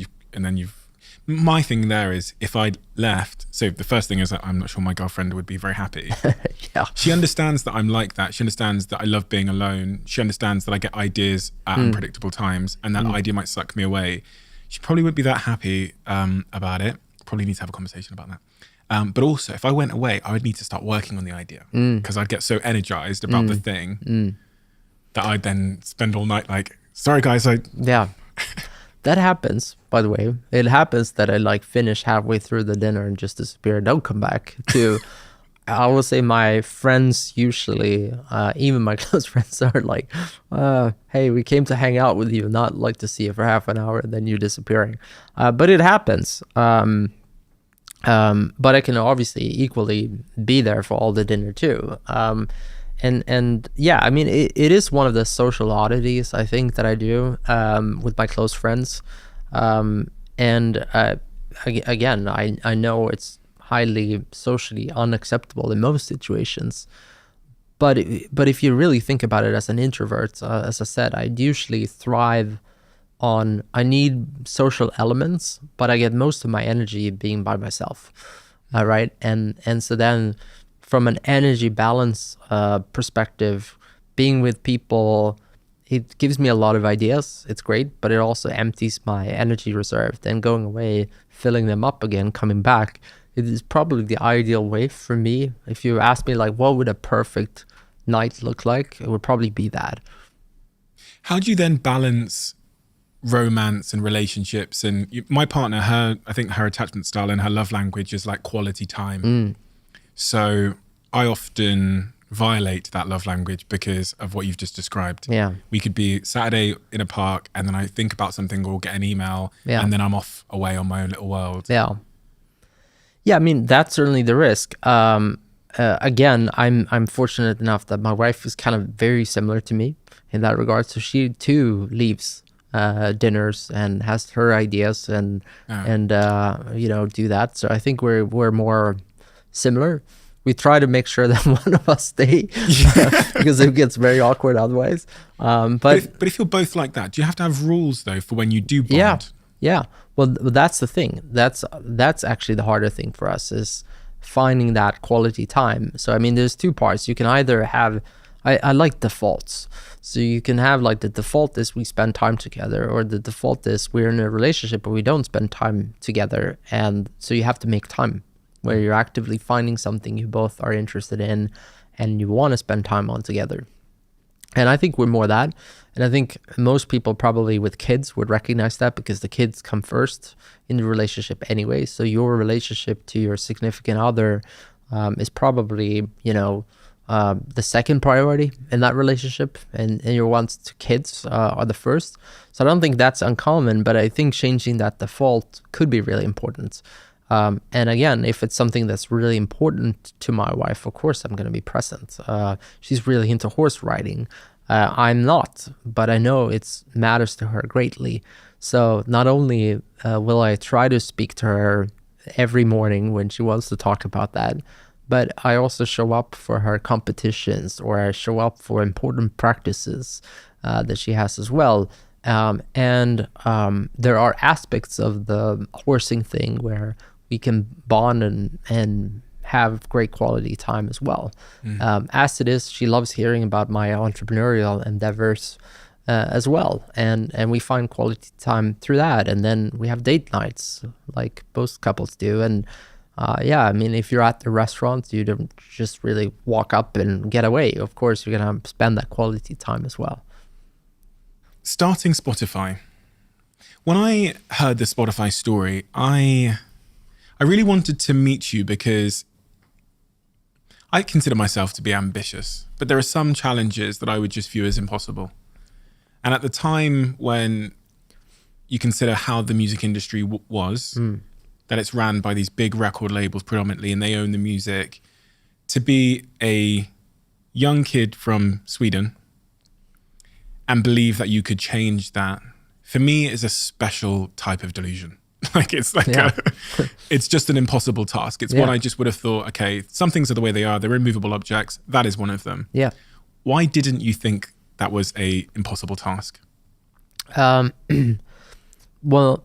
my thing there is, if I'd left, so the first thing is that I'm not sure my girlfriend would be very happy. Yeah. She understands that I'm like that. She understands that I love being alone. She understands that I get ideas at unpredictable times, and that idea might suck me away. She probably wouldn't be that happy about it. Probably need to have a conversation about that. But also, if I went away, I would need to start working on the idea, because I'd get so energized about the thing that I'd then spend all night like, sorry guys, Yeah. That happens, by the way. It happens that I finish halfway through the dinner and just disappear and don't come back to. I will say my friends usually, even my close friends, are like, hey, we came to hang out with you, not like to see you for half an hour and then you disappearing. But it happens. But I can obviously equally be there for all the dinner too. And yeah, I mean, it is one of the social oddities I think that I do with my close friends. Again, I know it's highly socially unacceptable in most situations. But if you really think about it as an introvert, as I said, I usually thrive on, I need social elements, but I get most of my energy being by myself, right? And so then from an energy balance perspective, being with people, it gives me a lot of ideas. It's great, but it also empties my energy reserve. Then going away, filling them up again, coming back, it is probably the ideal way for me. If you ask me, like, what would a perfect night look like, it would probably be that. How do you then balance romance and relationships? And my partner, I think her attachment style and her love language is like quality time. So I often violate that love language because of what you've just described. Yeah. We could be Saturday in a park and then I think about something or get an email, and then I'm off away on my own little world. Yeah. Yeah, I mean, that's certainly the risk. Again, I'm fortunate enough that my wife is kind of very similar to me in that regard. So she too leaves dinners and has her ideas and do that. So I think we're more similar. We try to make sure that one of us stay because it gets very awkward otherwise. But if you're both like that, do you have to have rules though for when you do bond? Yeah. Well, that's the thing. That's actually the harder thing for us, is finding that quality time. So I mean, there's two parts. You can either have, I like defaults. So you can have like the default is we spend time together, or the default is we're in a relationship but we don't spend time together. And so you have to make time where you're actively finding something you both are interested in and you want to spend time on together. And I think we're more that. And I think most people probably with kids would recognize that, because the kids come first in the relationship anyway. So your relationship to your significant other is probably, the second priority in that relationship, and your wants to kids are the first. So I don't think that's uncommon, but I think changing that default could be really important. And again, if it's something that's really important to my wife, of course I'm going to be present. She's really into horse riding. I'm not, but I know it matters to her greatly. So not only will I try to speak to her every morning when she wants to talk about that, but I also show up for her competitions, or I show up for important practices that she has as well. And there are aspects of the horsing thing where we can bond and have great quality time as well. As it is, she loves hearing about my entrepreneurial endeavors as well. And we find quality time through that. And then we have date nights like most couples do. And I mean, if you're at the restaurant, you don't just really walk up and get away. Of course, you're going to spend that quality time as well. Starting Spotify. When I heard the Spotify story, I really wanted to meet you because I consider myself to be ambitious, but there are some challenges that I would just view as impossible. And at the time when you consider how the music industry was, that it's ran by these big record labels predominantly, and they own the music, to be a young kid from Sweden and believe that you could change that, for me, is a special type of delusion. Like it's like it's just an impossible task. It's what I just would have thought, okay, some things are the way they are. They're immovable objects. That is one of them. Yeah. Why didn't you think that was a impossible task? Well,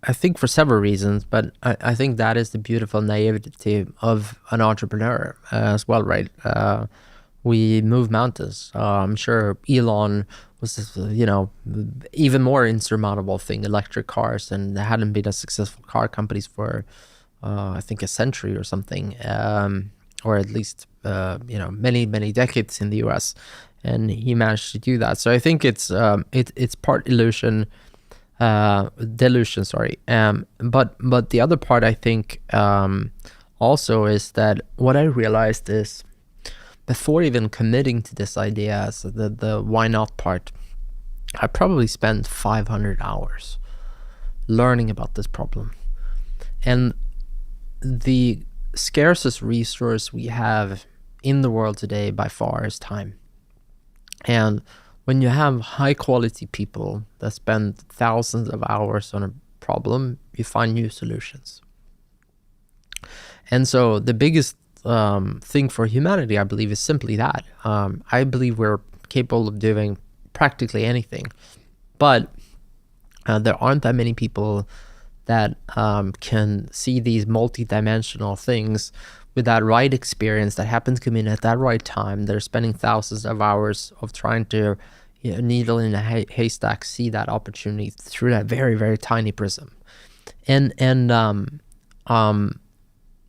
I think for several reasons, but I think that is the beautiful naivety of an entrepreneur as well, right? We move mountains. I'm sure Elon was, even more insurmountable thing, electric cars, and there hadn't been a successful car companies for, I think, a century or something, or at least, many, many decades in the US. And he managed to do that. So I think it's part delusion, sorry. But the other part, I think, also is that what I realized is, before even committing to this idea, so the why not part, I probably spent 500 hours learning about this problem. And the scarcest resource we have in the world today by far is time. And when you have high quality people that spend thousands of hours on a problem, you find new solutions. And so the biggest thing for humanity, I believe, is simply that. I believe we're capable of doing practically anything, but there aren't that many people that can see these multi-dimensional things with that right experience that happens to come in at that right time. They're spending thousands of hours of trying to needle in a haystack, see that opportunity through that very, very tiny prism. And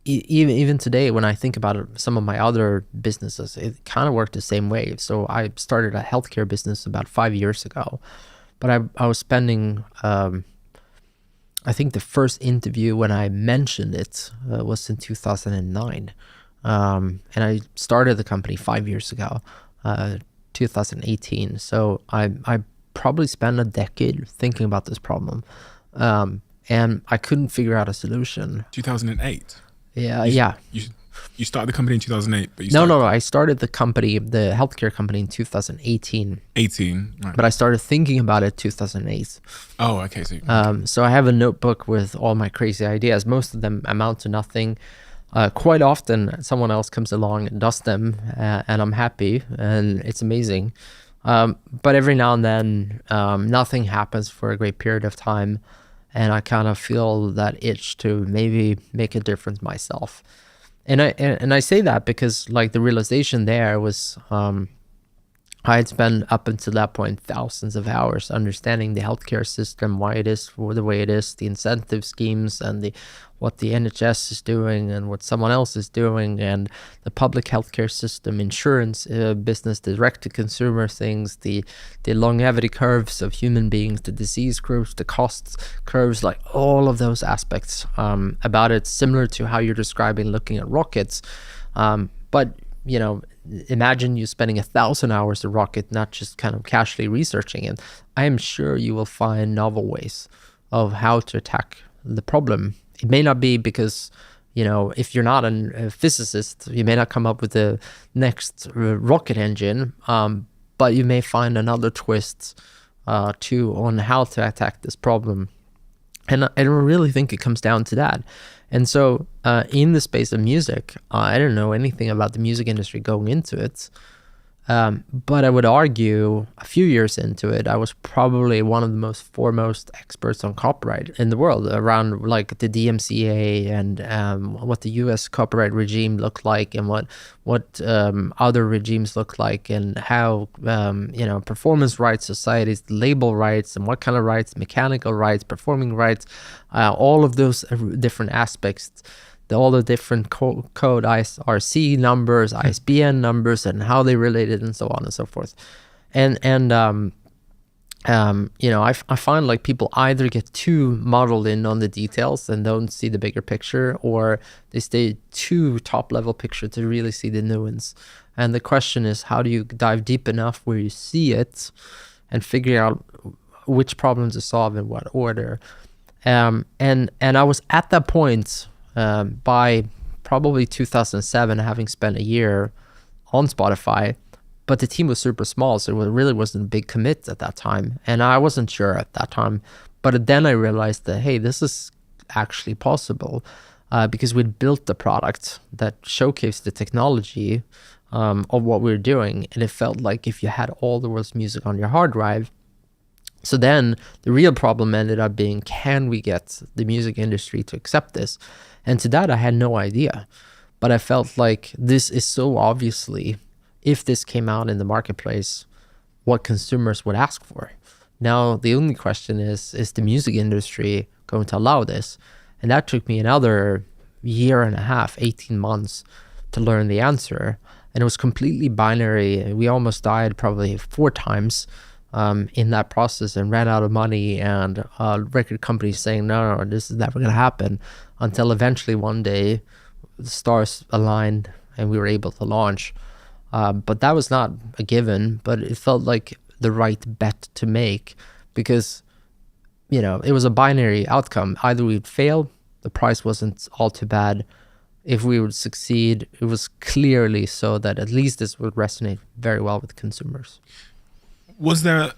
even today, when I think about it, some of my other businesses, it kind of worked the same way. So I started a healthcare business about 5 years ago, but I was spending, I think the first interview when I mentioned it was in 2009. And I started the company 5 years ago, 2018. So I probably spent a decade thinking about this problem. And I couldn't figure out a solution. 2008? Yeah. You started the company in 2008, but No. I started the company, the healthcare company, in 2018. 18, right. But I started thinking about it 2008. Oh, okay. So I have a notebook with all my crazy ideas. Most of them amount to nothing. Quite often, someone else comes along and does them, and I'm happy, and it's amazing. But every now and then, nothing happens for a great period of time. And I kind of feel that itch to maybe make a difference myself. And I say that because, like, the realization there was, I had spent up until that point thousands of hours understanding the healthcare system, why it is the way it is, the incentive schemes, and what the NHS is doing and what someone else is doing, and the public healthcare system, insurance business, direct-to-consumer things, the longevity curves of human beings, the disease curves, the costs curves, like all of those aspects about it, similar to how you're describing looking at rockets. But, imagine you spending 1,000 hours a rocket, not just kind of casually researching it. I am sure you will find novel ways of how to attack the problem. It may not be because, if you're not a physicist, you may not come up with the next rocket engine, but you may find another twist too on how to attack this problem. And I don't really think it comes down to that. And so in the space of music, I didn't know anything about the music industry going into it. But I would argue a few years into it, I was probably one of the most foremost experts on copyright in the world, around like the DMCA and what the US copyright regime looked like, and what other regimes look like, and how performance rights societies, label rights, and what kind of rights, mechanical rights, performing rights, all of those different aspects, all the different code ISRC numbers, ISBN numbers, and how they related, and so on and so forth. And I find like people either get too muddled in on the details and don't see the bigger picture, or they stay too top level picture to really see the nuance. And the question is, how do you dive deep enough where you see it and figure out which problems to solve in what order? And I was at that point by probably 2007, having spent a year on Spotify, but the team was super small, so it really wasn't a big commit at that time. And I wasn't sure at that time. But then I realized that, hey, this is actually possible because we'd built the product that showcased the technology of what we were doing. And it felt like if you had all the world's music on your hard drive. So then the real problem ended up being, can we get the music industry to accept this? And to that, I had no idea. But I felt like this is so obviously, if this came out in the marketplace, what consumers would ask for. Now, the only question is the music industry going to allow this? And that took me another year and a half, 18 months to learn the answer. And it was completely binary. We almost died probably 4 times in that process and ran out of money, and record companies saying, no, this is never going to happen, until eventually one day the stars aligned and we were able to launch. But that was not a given, but it felt like the right bet to make because, it was a binary outcome. Either we'd fail, the price wasn't all too bad. If we would succeed, it was clearly so that at least this would resonate very well with consumers. Was there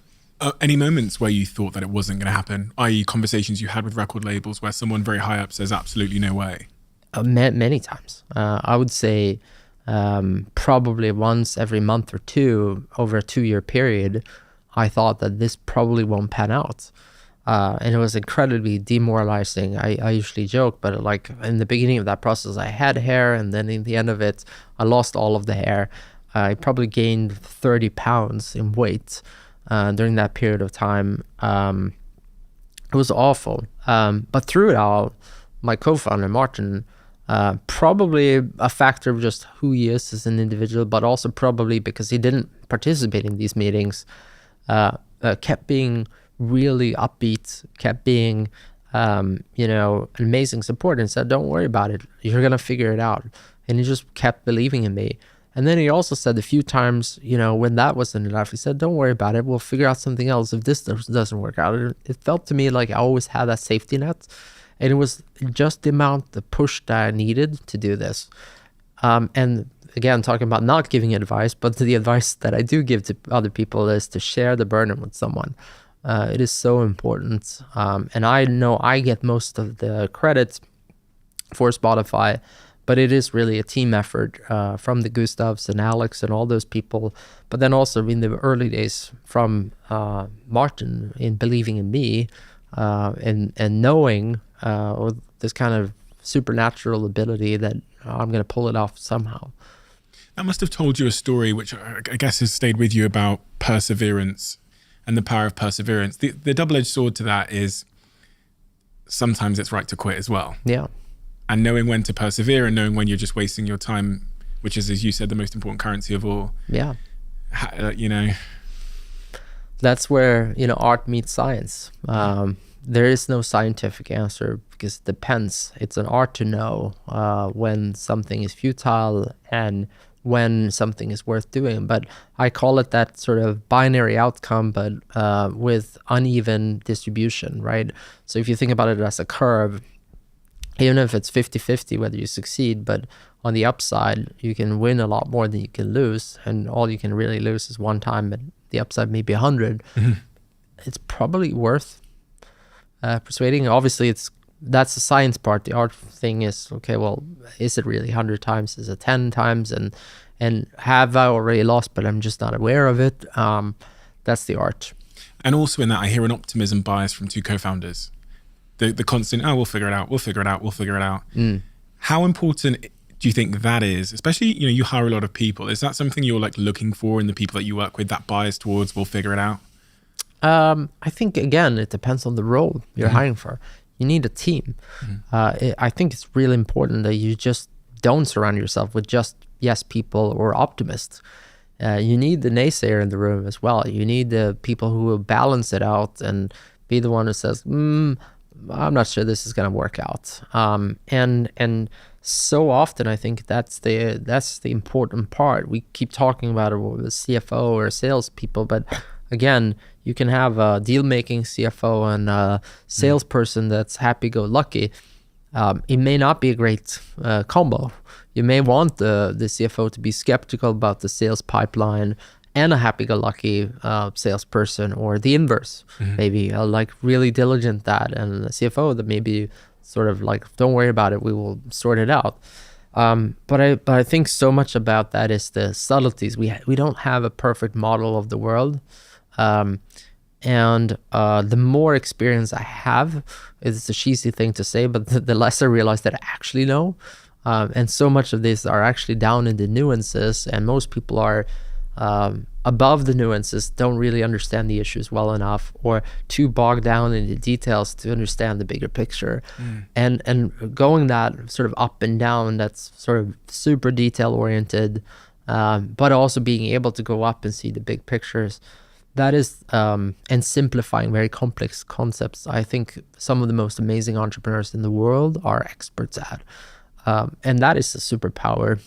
any moments where you thought that it wasn't going to happen, i.e. conversations you had with record labels where someone very high up says absolutely no way? Many times. I would say probably once every month or two over a 2-year period, I thought that this probably won't pan out. And it was incredibly demoralizing. I usually joke, but like in the beginning of that process, I had hair, and then in the end of it, I lost all of the hair. I probably gained 30 pounds in weight during that period of time. It was awful. But through it all, my co-founder, Martin, probably a factor of just who he is as an individual, but also probably because he didn't participate in these meetings, kept being really upbeat, kept being, an amazing support, and said, don't worry about it. You're going to figure it out. And he just kept believing in me. And then he also said a few times, when that wasn't enough, he said, don't worry about it. We'll figure out something else if this doesn't work out. It felt to me like I always had that safety net. And it was just the amount, the push that I needed to do this. And again, talking about not giving advice, but the advice that I do give to other people is to share the burden with someone. It is so important. And I know I get most of the credit for Spotify, but it is really a team effort from the Gustavs and Alex and all those people. But then also in the early days from Martin in believing in me and knowing this kind of supernatural ability that I'm going to pull it off somehow. That must have told you a story which I guess has stayed with you about perseverance and the power of perseverance. The double-edged sword to that is sometimes it's right to quit as well. Yeah. And knowing when to persevere and knowing when you're just wasting your time, which is, as you said, the most important currency of all. Yeah. That's where, art meets science. There is no scientific answer because it depends. It's an art to know when something is futile and when something is worth doing. But I call it that sort of binary outcome, but with uneven distribution, right? So if you think about it as a curve, even if it's 50-50 whether you succeed, but on the upside, you can win a lot more than you can lose, and all you can really lose is one time, but the upside may be 100. Mm-hmm. It's probably worth persuading. Obviously, that's the science part. The art thing is, okay, well, is it really 100 times? Is it 10 times? And have I already lost, but I'm just not aware of it? That's the art. And also in that, I hear an optimism bias from 2 co-founders. The constant, we'll figure it out. Mm. How important do you think that is? Especially, you hire a lot of people. Is that something you're like looking for in the people that you work with, that bias towards we'll figure it out? I think, again, it depends on the role you're hiring for. You need a team. I think it's really important that you just don't surround yourself with just yes people or optimists. You need the naysayer in the room as well. You need the people who will balance it out and be the one who says, I'm not sure this is going to work out. And so often I think that's the important part. We keep talking about it with CFO or salespeople, but again, you can have a deal-making CFO and a salesperson that's happy-go-lucky. It may not be a great combo. You may want the CFO to be skeptical about the sales pipeline and a happy-go-lucky salesperson, or the inverse. Maybe like really diligent that, and the CFO that maybe sort of like, don't worry about it, we will sort it out. But I think so much about that is the subtleties. We don't have a perfect model of the world. And the more experience I have, it's a cheesy thing to say, but the less I realize that I actually know. And so much of this are actually down in the nuances, and most people are above the nuances, don't really understand the issues well enough, or too bogged down in the details to understand the bigger picture. And going that sort of up and down, that's sort of super detail oriented, but also being able to go up and see the big pictures. That is, and simplifying very complex concepts, I think some of the most amazing entrepreneurs in the world are experts at. And that is a superpower.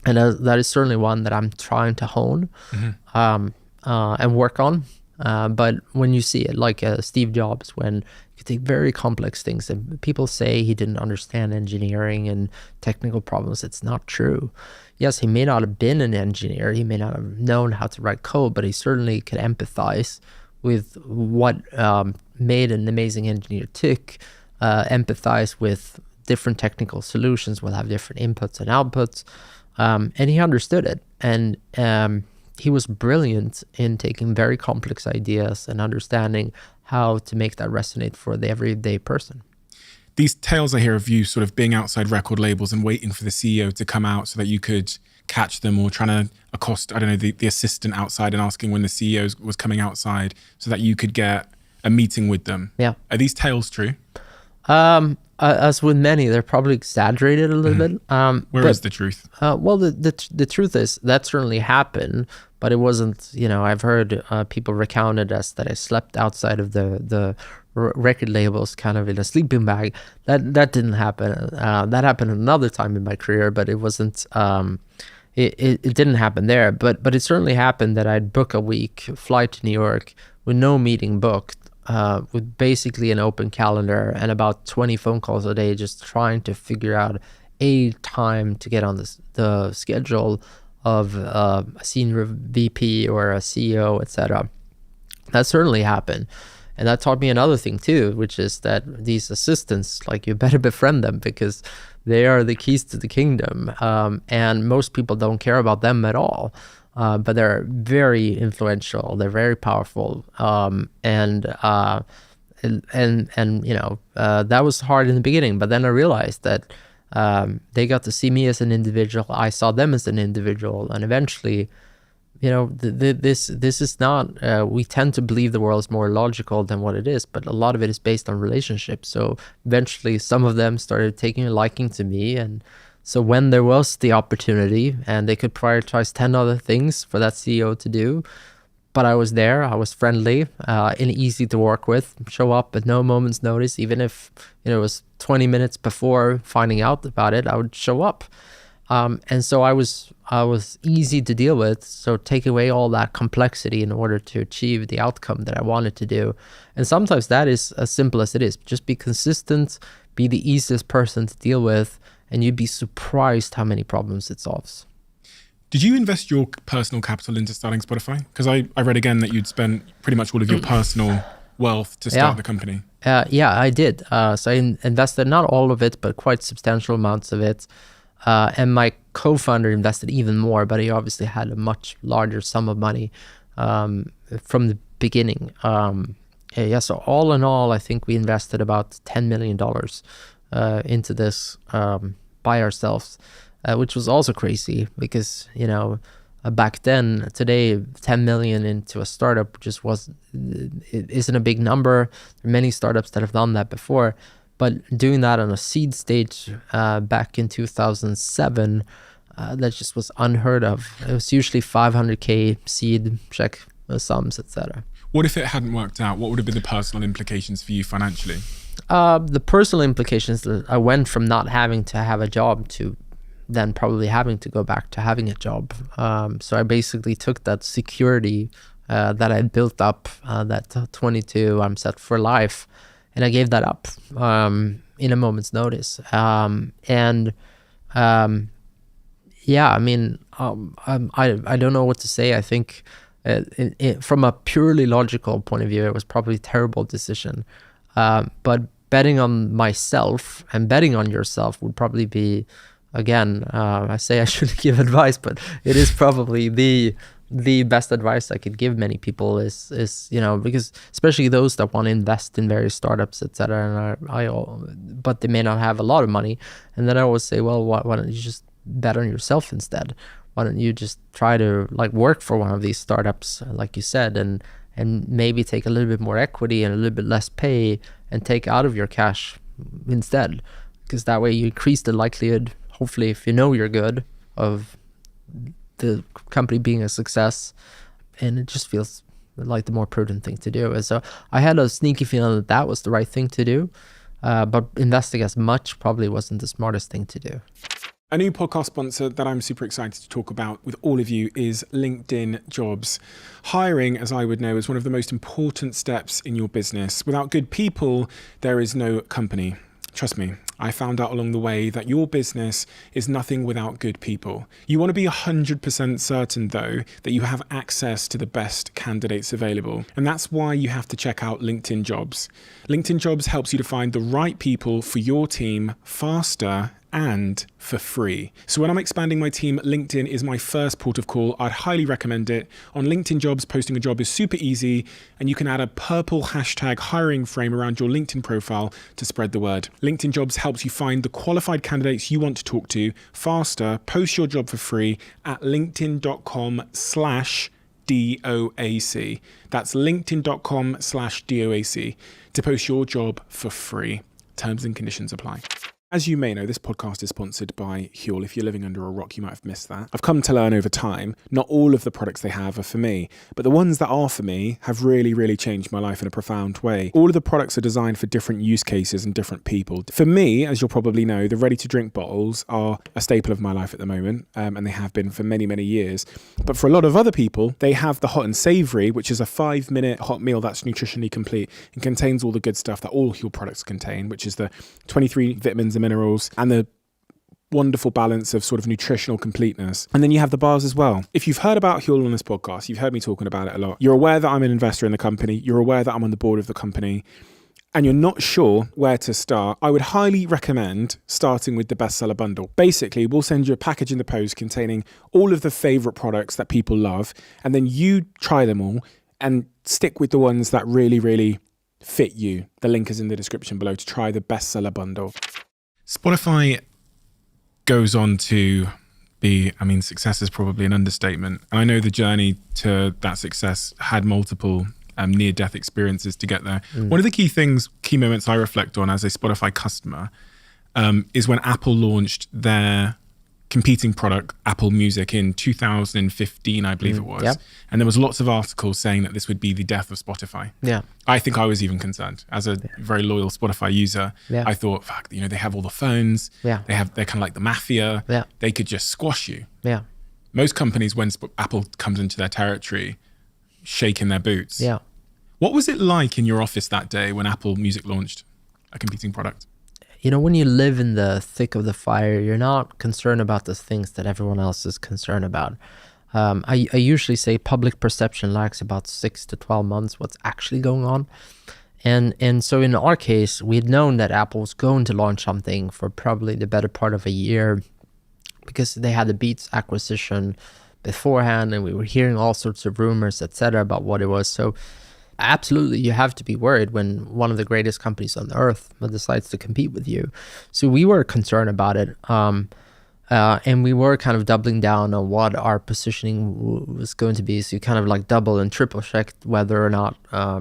And that is certainly one that I'm trying to hone and work on. But when you see it, like Steve Jobs, when you take very complex things and people say he didn't understand engineering and technical problems, it's not true. Yes, he may not have been an engineer, he may not have known how to write code, but he certainly could empathize with what made an amazing engineer tick, empathize with different technical solutions, will have different inputs and outputs. And he understood it. And he was brilliant in taking very complex ideas and understanding how to make that resonate for the everyday person. These tales I hear of you sort of being outside record labels and waiting for the CEO to come out so that you could catch them, or trying to accost, I don't know, the assistant outside and asking when the CEO was coming outside so that you could get a meeting with them. Yeah. Are these tales true? As with many, they're probably exaggerated a little bit. Where is the truth? Well, the truth is that certainly happened, but it wasn't, I've heard people recount it as that I slept outside of the record labels kind of in a sleeping bag. That didn't happen. That happened another time in my career, but it wasn't, it didn't happen there. But it certainly happened that I'd book a week, fly to New York with no meeting booked, with basically an open calendar and about 20 phone calls a day, just trying to figure out a time to get on the schedule of a senior VP or a CEO, etc. That certainly happened. And that taught me another thing too, which is that these assistants, like, you better befriend them, because they are the keys to the kingdom. And most people don't care about them at all. But they're very influential. They're very powerful. And that was hard in the beginning. But then I realized that they got to see me as an individual. I saw them as an individual. And eventually, this is not, we tend to believe the world is more logical than what it is, but a lot of it is based on relationships. So eventually some of them started taking a liking to me. And so when there was the opportunity and they could prioritize 10 other things for that CEO to do, but I was there, I was friendly, and easy to work with, show up at no moment's notice. Even if it was 20 minutes before finding out about it, I would show up. And so I was easy to deal with. So take away all that complexity in order to achieve the outcome that I wanted to do. And sometimes that is as simple as it is. Just be consistent, be the easiest person to deal with, and you'd be surprised how many problems it solves. Did you invest your personal capital into starting Spotify? Because I read again that you'd spent pretty much all of your personal wealth to start the company. Yeah, I did. So I invested not all of it, but quite substantial amounts of it. And my co-founder invested even more, but he obviously had a much larger sum of money from the beginning. So all in all, I think we invested about $10 million into this by ourselves, which was also crazy because, back then, today, 10 million into a startup it isn't a big number. There are many startups that have done that before. But doing that on a seed stage back in 2007, that just was unheard of. It was usually 500K seed check sums, etc. What if it hadn't worked out? What would have been the personal implications for you financially? The personal implications that I went from not having to have a job to then probably having to go back to having a job. So I basically took that security that I built up, that 22, I'm set for life, and I gave that up in a moment's notice. Yeah, I mean, I don't know what to say. I think from a purely logical point of view, it was probably a terrible decision. But betting on myself and betting on yourself would probably be, again, I say I shouldn't give advice, but it is probably the best advice I could give many people is because especially those that want to invest in various startups, etc. And but they may not have a lot of money, and then I always say, well, why don't you just bet on yourself instead? Why don't you just try to work for one of these startups, like you said, and maybe take a little bit more equity and a little bit less pay and take out of your cash instead, because that way you increase the likelihood, hopefully, if you know you're good, of the company being a success. And it just feels like the more prudent thing to do. And so I had a sneaky feeling that was the right thing to do, but investing as much probably wasn't the smartest thing to do. A new podcast sponsor that I'm super excited to talk about with all of you is LinkedIn Jobs. Hiring, as I would know, is one of the most important steps in your business. Without good people, there is no company. Trust me, I found out along the way that your business is nothing without good people. You want to be 100% certain, though, that you have access to the best candidates available. And that's why you have to check out LinkedIn Jobs. LinkedIn Jobs helps you to find the right people for your team faster and for free. So when I'm expanding my team, LinkedIn is my first port of call. I'd highly recommend it. On LinkedIn Jobs, posting a job is super easy, and you can add a purple hashtag hiring frame around your LinkedIn profile to spread the word. LinkedIn Jobs helps you find the qualified candidates you want to talk to faster. Post your job for free at linkedin.com/DOAC. That's linkedin.com/DOAC to post your job for free. Terms and conditions apply. As you may know, this podcast is sponsored by Huel. If you're living under a rock, you might have missed that. I've come to learn over time, not all of the products they have are for me, but the ones that are for me have really, really changed my life in a profound way. All of the products are designed for different use cases and different people. For me, as you'll probably know, the ready-to-drink bottles are a staple of my life at the moment, and they have been for many, many years. But for a lot of other people, they have the hot and savory, which is a 5-minute hot meal that's nutritionally complete and contains all the good stuff that all Huel products contain, which is the 23 vitamins and minerals and the wonderful balance of sort of nutritional completeness. And then you have the bars as well. If you've heard about Huel on this podcast, you've heard me talking about it a lot. You're aware that I'm an investor in the company. You're aware that I'm on the board of the company, and you're not sure where to start. I would highly recommend starting with the bestseller bundle. Basically, we'll send you a package in the post containing all of the favorite products that people love, and then you try them all and stick with the ones that really, really fit you. The link is in the description below to try the bestseller bundle. Spotify goes on to be, success is probably an understatement. And I know the journey to that success had multiple near-death experiences to get there. One of the key moments I reflect on as a Spotify customer is when Apple launched their competing product, Apple Music, in 2015, I believe it was. Yep. And there was lots of articles saying that this would be the death of Spotify. Yeah. I think I was even concerned. As a very loyal Spotify user, I thought, fuck, they have all the phones. Yeah. They're kind of like the mafia. Yeah. They could just squash you. Yeah. Most companies, when Apple comes into their territory, shake in their boots. Yeah. What was it like in your office that day when Apple Music launched a competing product? When you live in the thick of the fire, you're not concerned about the things that everyone else is concerned about. I usually say public perception lags about 6 to 12 months what's actually going on. And so in our case, we had known that Apple was going to launch something for probably the better part of a year because they had the Beats acquisition beforehand, and we were hearing all sorts of rumors, etc., about what it was. So absolutely, you have to be worried when one of the greatest companies on earth decides to compete with you. So we were concerned about it, and we were kind of doubling down on what our positioning was going to be. So you kind of double and triple checked whether or not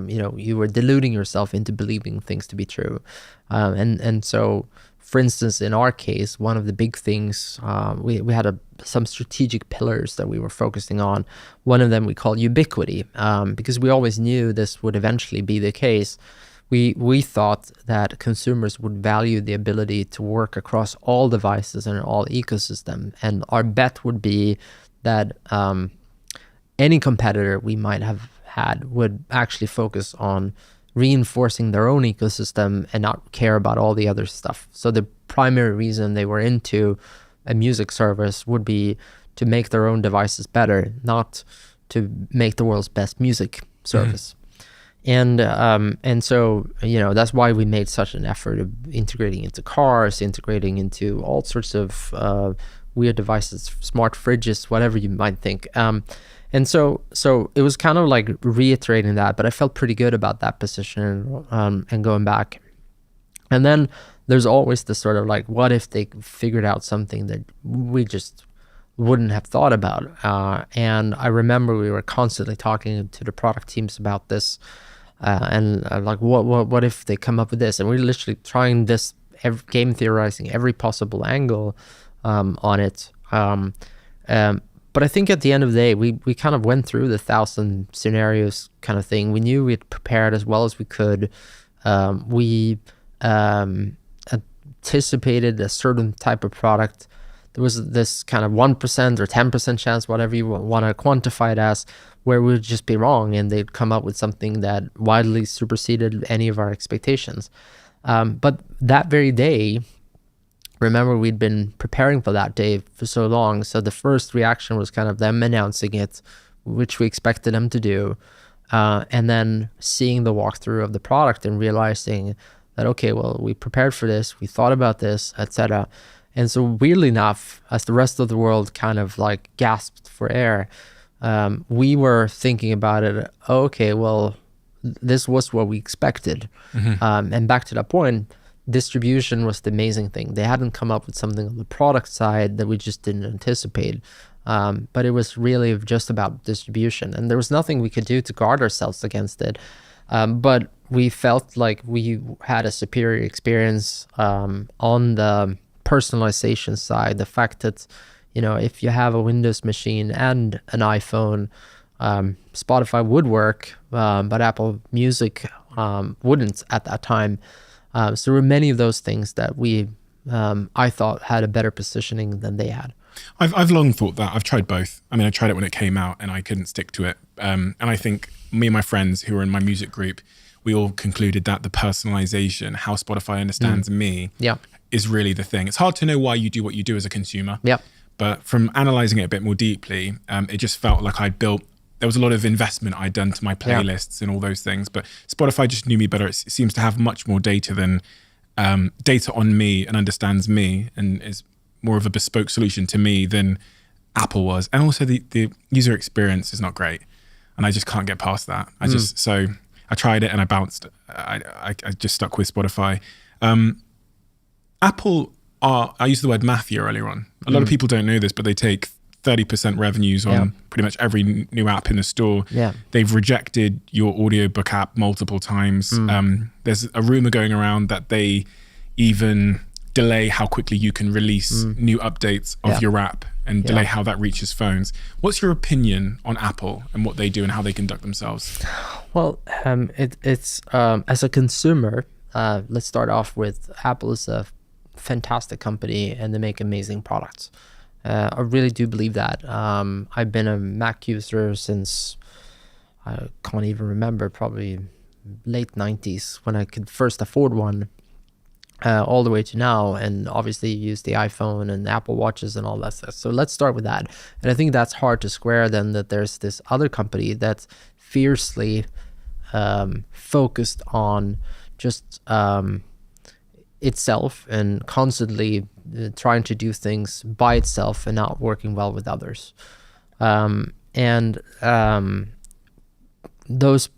you were deluding yourself into believing things to be true. And so for instance, in our case, one of the big things, we had some strategic pillars that we were focusing on. One of them we called ubiquity, because we always knew this would eventually be the case. We thought that consumers would value the ability to work across all devices and all ecosystem. And our bet would be that any competitor we might have had would actually focus on reinforcing their own ecosystem and not care about all the other stuff. So the primary reason they were into a music service would be to make their own devices better, not to make the world's best music service. And so, that's why we made such an effort of integrating into cars, integrating into all sorts of weird devices, smart fridges, whatever you might think. And so it was kind of like reiterating that, but I felt pretty good about that position and going back. And then there's always this sort of like, what if they figured out something that we just wouldn't have thought about? And I remember we were constantly talking to the product teams about this, and like, what if they come up with this? And we're literally trying this, game theorizing every possible angle on it. But I think at the end of the day, we kind of went through the 1,000 scenarios kind of thing. We knew we'd prepared as well as we could. We anticipated a certain type of product. There was this kind of 1% or 10% chance, whatever you want to quantify it as, where we'd just be wrong and they'd come up with something that widely superseded any of our expectations. But that very day, remember, we'd been preparing for that day for so long. So the first reaction was kind of them announcing it, which we expected them to do. And then seeing the walkthrough of the product and realizing that, okay, well, we prepared for this, we thought about this, etc. And so weirdly enough, as the rest of the world kind of like gasped for air, we were thinking about it, okay, well, this was what we expected. And back to that point, distribution was the amazing thing. They hadn't come up with something on the product side that we just didn't anticipate. But it was really just about distribution. And there was nothing we could do to guard ourselves against it. But we felt like we had a superior experience on the personalization side. The fact that, if you have a Windows machine and an iPhone, Spotify would work, but Apple Music wouldn't at that time. So there were many of those things that I thought had a better positioning than they had. I've long thought that. I've tried both. I mean, I tried it when it came out and I couldn't stick to it. And I think me and my friends who were in my music group, we all concluded that the personalization, how Spotify understands me, is really the thing. It's hard to know why you do what you do as a consumer. But from analyzing it a bit more deeply, it just felt like there was a lot of investment I'd done to my playlists and all those things. But Spotify just knew me better. It seems to have much more data than data on me and understands me and is more of a bespoke solution to me than Apple was. And also the user experience is not great. And I just can't get past that. So I tried it and I bounced. I just stuck with Spotify. Apple I used the word mafia earlier on. A lot of people don't know this, but they take 30% revenues on pretty much every new app in the store. They've rejected your audiobook app multiple times. There's a rumor going around that they even delay how quickly you can release new updates of your app and delay how that reaches phones. What's your opinion on Apple and what they do and how they conduct themselves? Well, it's as a consumer, let's start off with Apple is a fantastic company and they make amazing products. I really do believe that. I've been a Mac user since, I can't even remember, probably late 90s when I could first afford one, all the way to now, and obviously use the iPhone and Apple Watches and all that stuff. So let's start with that. And I think that's hard to square then that there's this other company that's fiercely focused on just itself and constantly trying to do things by itself and not working well with others. Those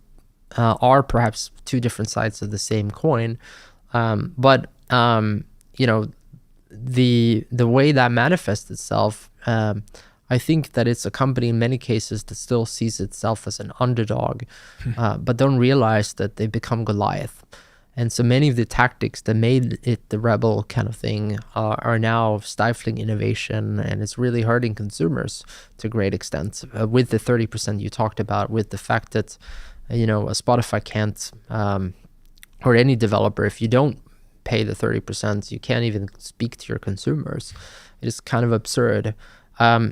are perhaps two different sides of the same coin. But the way that manifests itself, I think that it's a company in many cases that still sees itself as an underdog, but don't realize that they become Goliath. And so many of the tactics that made it the rebel kind of thing are now stifling innovation, and it's really hurting consumers to a great extent. With the 30% you talked about, with the fact that, a Spotify can't, or any developer, if you don't pay the 30%, you can't even speak to your consumers. It is kind of absurd.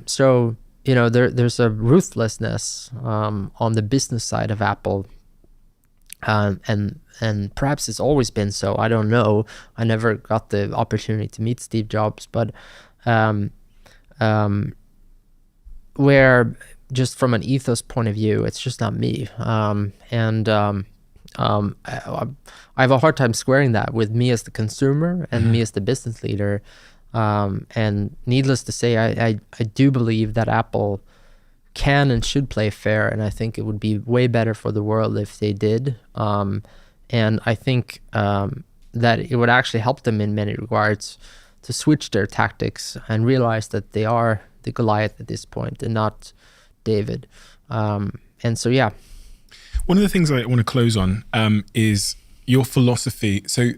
So there's a ruthlessness on the business side of Apple, and perhaps it's always been so. I don't know. I never got the opportunity to meet Steve Jobs, but where just from an ethos point of view, it's just not me. I have a hard time squaring that with me as the consumer and me as the business leader. And needless to say, I do believe that Apple can and should play fair, and I think it would be way better for the world if they did. And I think that it would actually help them in many regards to switch their tactics and realize that they are the Goliath at this point and not David. And so, yeah. One of the things I want to close on is your philosophy. So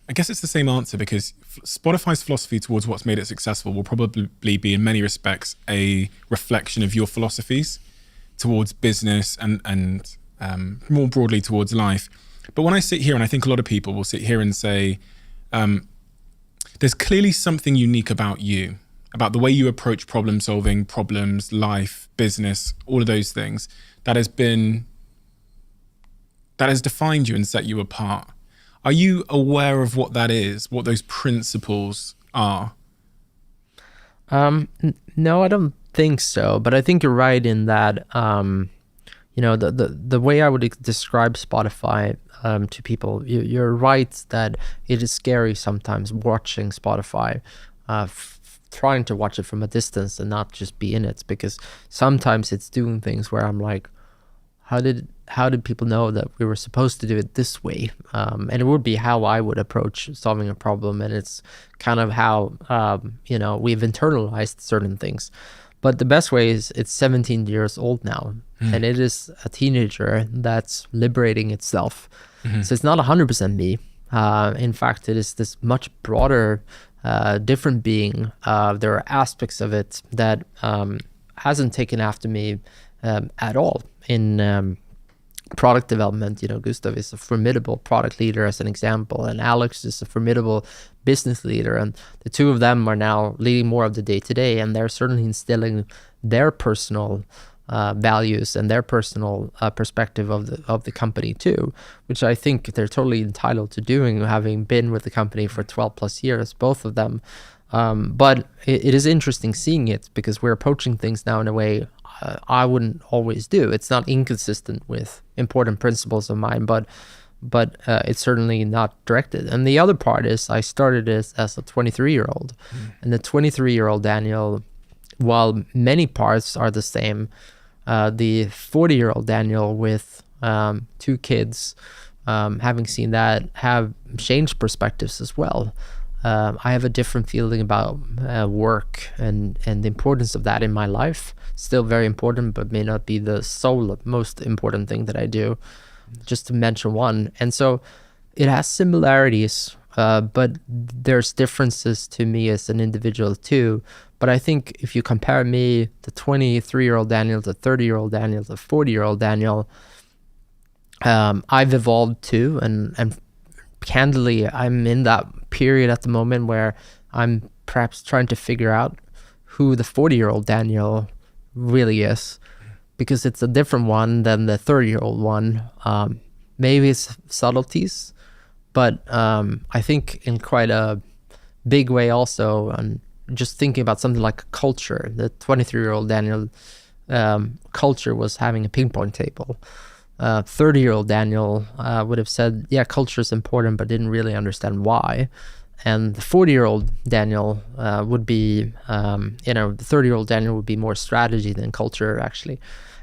I guess it's the same answer, because Spotify's philosophy towards what's made it successful will probably be in many respects a reflection of your philosophies towards business and more broadly towards life. But when I sit here, and I think a lot of people will sit here and say, there's clearly something unique about you, about the way you approach problem solving, problems, life, business, all of those things that has defined you and set you apart. Are you aware of what that is, what those principles are? No, I don't think so. But I think you're right in that, the way I would describe Spotify to people, you're right that it is scary sometimes watching Spotify, trying to watch it from a distance and not just be in it, because sometimes it's doing things where I'm like, how did people know that we were supposed to do it this way? And it would be how I would approach solving a problem, and it's kind of how we've internalized certain things. But the best way is it's 17 years old now, and it is a teenager that's liberating itself. So it's not 100% me. In fact, it is this much broader, different being. There are aspects of it that hasn't taken after me at all. In product development, Gustav is a formidable product leader as an example, and Alex is a formidable business leader, and the two of them are now leading more of the day-to-day, and they're certainly instilling their personal values and their personal perspective of the company too, which I think they're totally entitled to doing, having been with the company for 12 plus years, both of them. But it is interesting seeing it, because we're approaching things now in a way I wouldn't always do. It's not inconsistent with important principles of mine, but it's certainly not directed. And the other part is I started as a 23-year-old, and the 23-year-old Daniel, while many parts are the same, the 40-year-old Daniel with 2 kids, having seen that, have changed perspectives as well. I have a different feeling about work and the importance of that in my life. Still very important, but may not be the sole most important thing that I do, just to mention one. And so it has similarities, but there's differences to me as an individual too. But I think if you compare me, the 23-year-old Daniel, the 30-year-old Daniel, the 40-year-old Daniel, I've evolved too, and candidly, I'm in that period at the moment where I'm perhaps trying to figure out who the 40-year-old Daniel really is, because it's a different one than the 30-year-old one. Maybe it's subtleties, but I think in quite a big way also, and just thinking about something like culture, the 23-year-old Daniel culture was having a ping pong table. 30-year-old Daniel would have said, yeah, culture is important, but didn't really understand why. And the 40-year-old Daniel would be, the 30-year-old Daniel would be more strategy than culture, actually.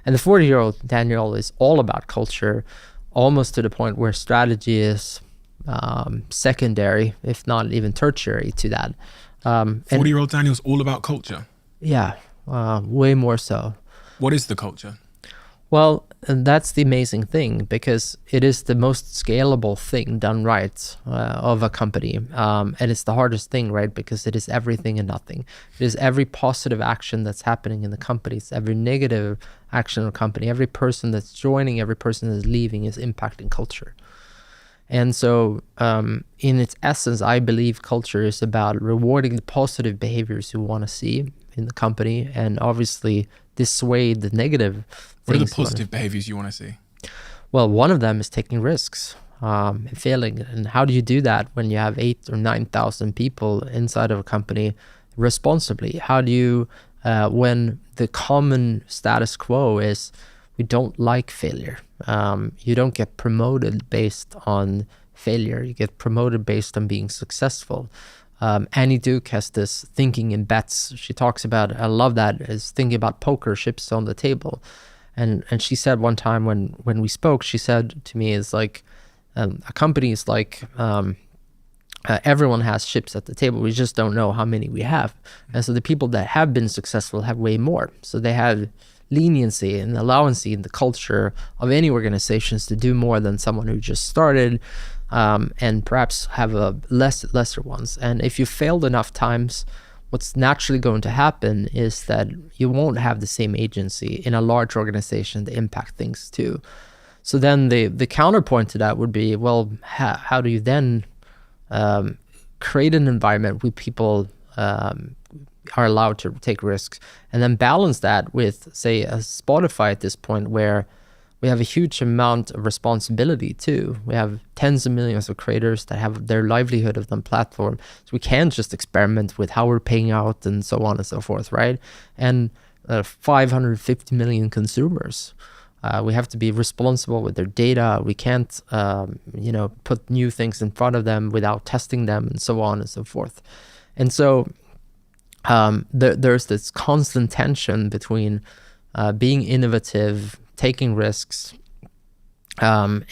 And the 40-year-old Daniel is all about culture, almost to the point where strategy is secondary, if not even tertiary to that. 40-year-old Daniel's all about culture? Yeah, way more so. What is the culture? Well, and that's the amazing thing, because it is the most scalable thing done right of a company. And it's the hardest thing, right? Because it is everything and nothing. It is every positive action that's happening in the company. It's every negative action in the company. Every person that's joining, every person that's leaving is impacting culture. And so in its essence, I believe culture is about rewarding the positive behaviors you want to see in the company, and obviously dissuade the negative What are the things. positive behaviors you want to see? Well, one of them is taking risks, and failing. And how do you do that when you have 8,000 or 9,000 people inside of a company responsibly? How do you, when the common status quo is we don't like failure. You don't get promoted based on failure. You get promoted based on being successful. Annie Duke has this thinking in bets. She talks about, I love that, is thinking about poker chips on the table. And she said one time when we spoke, she said to me, it's like a company is like everyone has chips at the table. We just don't know how many we have. And so the people that have been successful have way more. So they have leniency and allowance in the culture of any organizations to do more than someone who just started, and perhaps have a lesser ones. And if you failed enough times, what's naturally going to happen is that you won't have the same agency in a large organization to impact things too. So then the counterpoint to that would be, well, how do you then create an environment where people are allowed to take risks, and then balance that with, say, a Spotify at this point, where we have a huge amount of responsibility too. We have tens of millions of creators that have their livelihood of the platform. So we can't just experiment with how we're paying out and so on and so forth, right? And 550 million consumers. We have to be responsible with their data. We can't, put new things in front of them without testing them and so on and so forth. And so there's this constant tension between being innovative, taking risks, and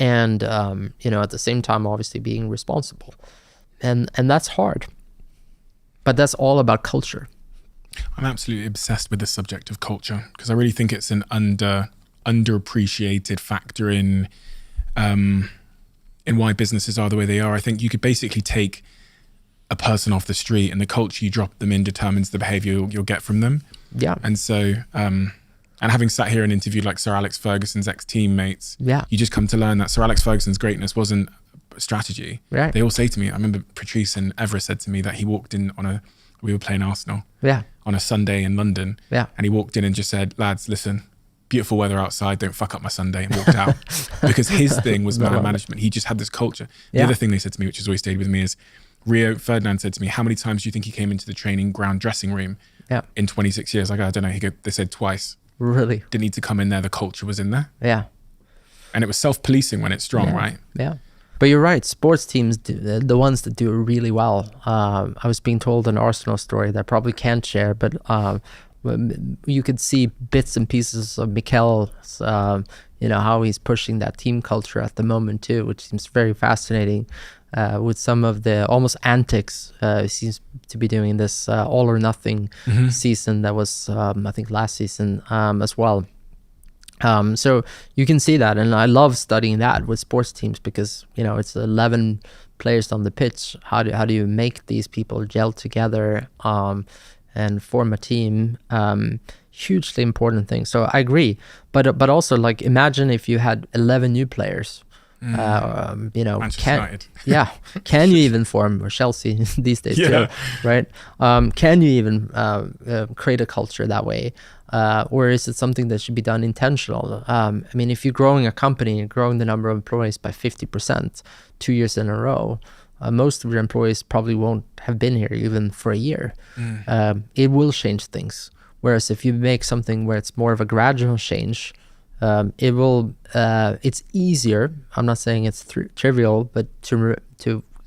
at the same time, obviously being responsible, and that's hard. But that's all about culture. I'm absolutely obsessed with the subject of culture, because I really think it's an underappreciated factor in why businesses are the way they are. I think you could basically take a person off the street, and the culture you drop them in determines the behavior you'll get from them. Yeah. And so, and having sat here and interviewed like Sir Alex Ferguson's ex-teammates, you just come to learn that Sir Alex Ferguson's greatness wasn't a strategy. Right. They all say to me, I remember Patrice and Evra said to me that he walked in we were playing Arsenal on a Sunday in London. Yeah. And he walked in and just said, lads, listen, beautiful weather outside, don't fuck up my Sunday, and walked out. Because his thing was man management. He just had this culture. The other thing they said to me, which has always stayed with me, is Rio Ferdinand said to me, how many times do you think he came into the training ground dressing room in 26 years? I go, I don't know. They said twice. Really? Didn't need to come in there. The culture was in there. Yeah. And it was self-policing when it's strong, right? Yeah. But you're right. Sports teams, the ones that do it really well. I was being told an Arsenal story that I probably can't share, but you could see bits and pieces of Mikel's, how he's pushing that team culture at the moment too, which seems very fascinating. With some of the almost antics he seems to be doing this all or nothing season that was, I think, last season as well. So you can see that, and I love studying that with sports teams, because it's 11 players on the pitch. How do you make these people gel together and form a team? Hugely important thing. So I agree, but also, like, imagine if you had 11 new players. Manchester Can you even form, or Chelsea these days too, right? Can you even create a culture that way, or is it something that should be done intentional? If you're growing a company and growing the number of employees by 50% 2 years in a row, most of your employees probably won't have been here even for a year. It will change things. Whereas if you make something where it's more of a gradual change, it's easier. I'm not saying it's trivial, but to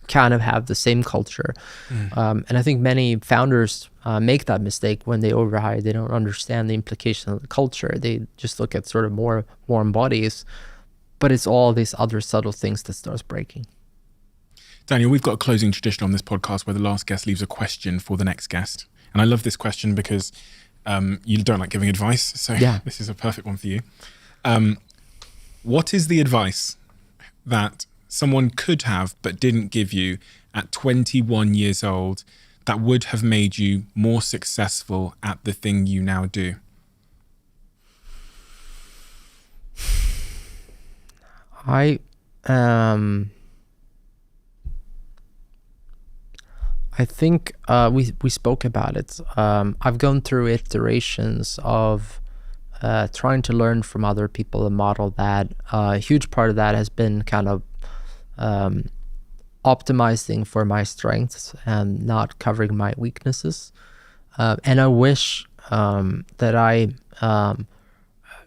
kind of have the same culture. And I think many founders make that mistake when they overhire. They don't understand the implication of the culture. They just look at sort of more warm bodies, but it's all these other subtle things that starts breaking. Daniel, we've got a closing tradition on this podcast where the last guest leaves a question for the next guest. And I love this question because you don't like giving advice. So this is a perfect one for you. What is the advice that someone could have but didn't give you at 21 years old that would have made you more successful at the thing you now do? I think we spoke about it. I've gone through iterations of trying to learn from other people and model that. A huge part of that has been kind of optimizing for my strengths and not covering my weaknesses. And I wish that I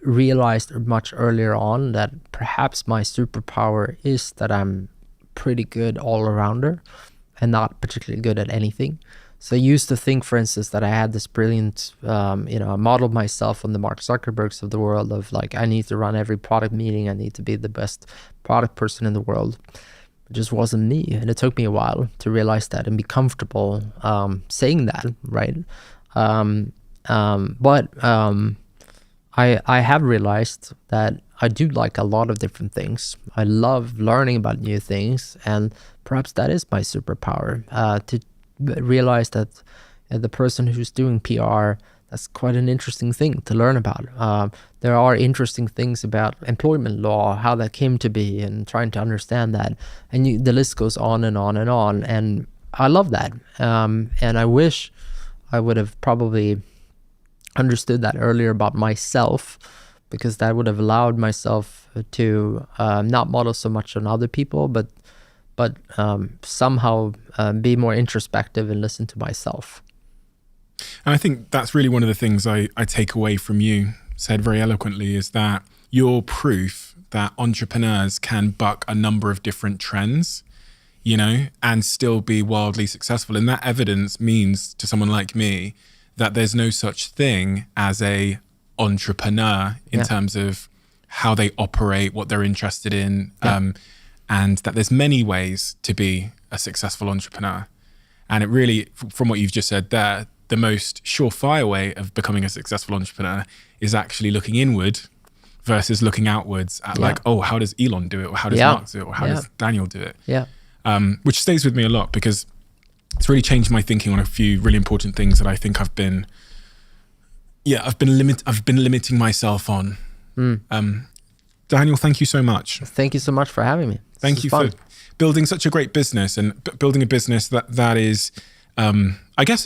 realized much earlier on that perhaps my superpower is that I'm pretty good all-arounder and not particularly good at anything. So I used to think, for instance, that I had this brilliant, I modeled myself on the Mark Zuckerbergs of the world of like, I need to run every product meeting. I need to be the best product person in the world. It just wasn't me. And it took me a while to realize that and be comfortable saying that, right? But I have realized that I do like a lot of different things. I love learning about new things, and perhaps that is my superpower, to realize that the person who's doing PR, that's quite an interesting thing to learn about. There are interesting things about employment law, how that came to be, and trying to understand that. And the list goes on and on and on. And I love that. And I wish I would have probably understood that earlier about myself, because that would have allowed myself to not model so much on other people, but somehow be more introspective and listen to myself. And I think that's really one of the things I take away from you, said very eloquently, is that you're proof that entrepreneurs can buck a number of different trends, and still be wildly successful. And that evidence means to someone like me that there's no such thing as a entrepreneur in terms of how they operate, what they're interested in, and that there's many ways to be a successful entrepreneur. And it really, from what you've just said there, the most surefire way of becoming a successful entrepreneur is actually looking inward versus looking outwards at like, oh, how does Elon do it? Or how does Mark do it? Or how does Daniel do it? Which stays with me a lot, because it's really changed my thinking on a few really important things that I think I've been limiting myself on. Daniel, thank you so much. Thank you so much for having me. Thank you for building such a great business, and building a business that is, I guess,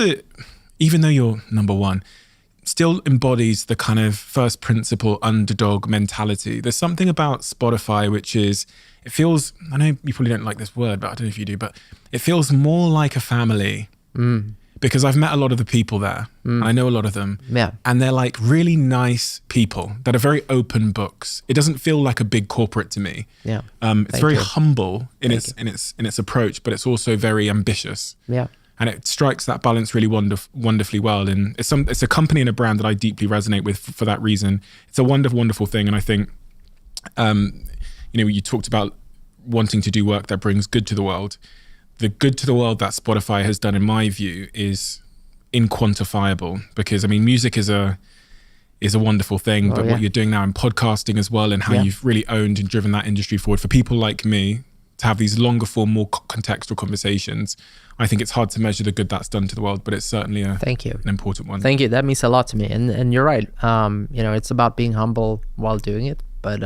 even though you're number one, still embodies the kind of first principle underdog mentality. There's something about Spotify which is, it feels, I know you probably don't like this word, but I don't know if you do, but it feels more like a family. Because I've met a lot of the people there. I know a lot of them. And they're like really nice people that are very open books. It doesn't feel like a big corporate to me. It's very humble in its approach, but it's also very ambitious. And it strikes that balance really wonderfully well. And it's a company and a brand that I deeply resonate with for that reason. It's a wonderful thing. And I think, you talked about wanting to do work that brings good to the world. The good to the world that Spotify has done, in my view, is inquantifiable, because music is a wonderful thing, but what you're doing now in podcasting as well, and how you've really owned and driven that industry forward for people like me to have these longer form, more contextual conversations. I think it's hard to measure the good that's done to the world, but it's certainly an important one. Thank you. That means a lot to me. And you're right. It's about being humble while doing it, but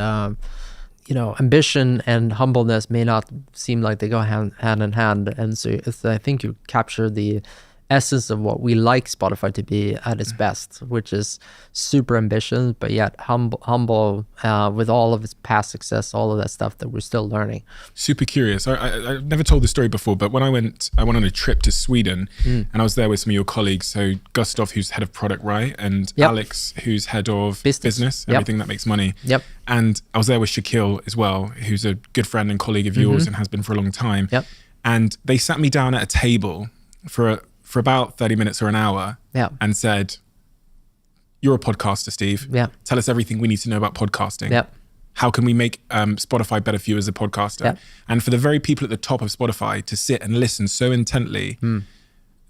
ambition and humbleness may not seem like they go hand in hand. And so I think you capture the essence of what we like Spotify to be at its best, which is super ambitious, but yet humble with all of its past success, all of that stuff that we're still learning. Super curious. I've never told this story before, but when I went on a trip to Sweden, and I was there with some of your colleagues. So Gustav, who's head of product, right? And Alex, who's head of business, everything that makes money. And I was there with Shaquille as well, who's a good friend and colleague of yours and has been for a long time. And they sat me down at a table for about 30 minutes or an hour and said, you're a podcaster, Steve. Tell us everything we need to know about podcasting. How can we make Spotify better for you as a podcaster? And for the very people at the top of Spotify to sit and listen so intently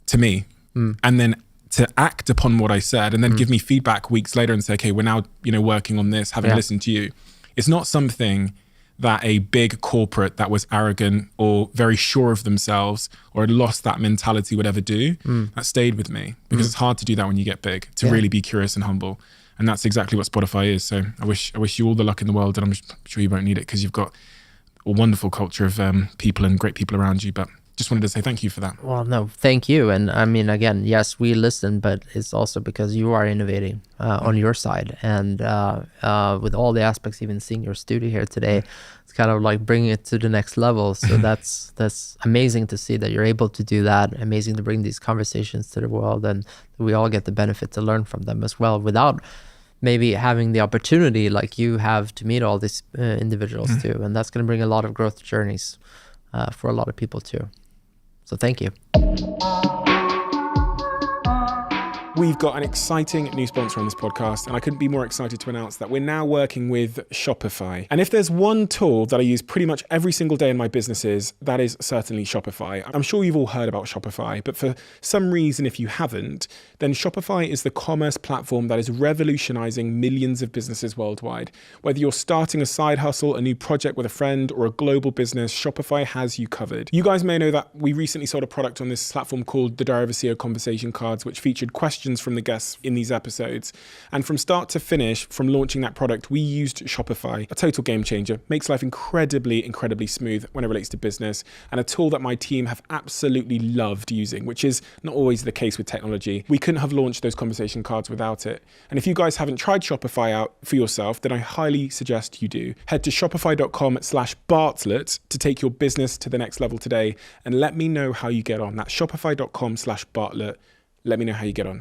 to me and then to act upon what I said and then give me feedback weeks later and say, okay, we're now, working on this, having listened to you. It's not something that a big corporate that was arrogant or very sure of themselves or had lost that mentality would ever do. That stayed with me because it's hard to do that when you get big, to really be curious and humble. And that's exactly what Spotify is. So I wish you all the luck in the world, and I'm sure you won't need it because you've got a wonderful culture of people and great people around you. But just wanted to say thank you for that. Well, no, thank you. And I mean, again, yes, we listen, but it's also because you are innovating on your side. And with all the aspects, even seeing your studio here today, it's kind of like bringing it to the next level. So that's amazing to see that you're able to do that. Amazing to bring these conversations to the world, and we all get the benefit to learn from them as well, without maybe having the opportunity like you have to meet all these individuals too. And that's going to bring a lot of growth journeys for a lot of people too. So thank you. We've got an exciting new sponsor on this podcast, and I couldn't be more excited to announce that we're now working with Shopify. And if there's one tool that I use pretty much every single day in my businesses, that is certainly Shopify. I'm sure you've all heard about Shopify, but for some reason, if you haven't, then Shopify is the commerce platform that is revolutionizing millions of businesses worldwide. Whether you're starting a side hustle, a new project with a friend, or a global business, Shopify has you covered. You guys may know that we recently sold a product on this platform called the Diary of a CEO conversation cards, which featured questions from the guests in these episodes. And from start to finish, from launching that product, we used Shopify, a total game changer, makes life incredibly smooth when it relates to business, and a tool that my team have absolutely loved using, which is not always the case with technology. We couldn't have launched those conversation cards without it. And if you guys haven't tried Shopify out for yourself, then I highly suggest you do. Head to shopify.com/Bartlett to take your business to the next level today, and let me know how you get on. That's shopify.com/Bartlett. Let me know how you get on.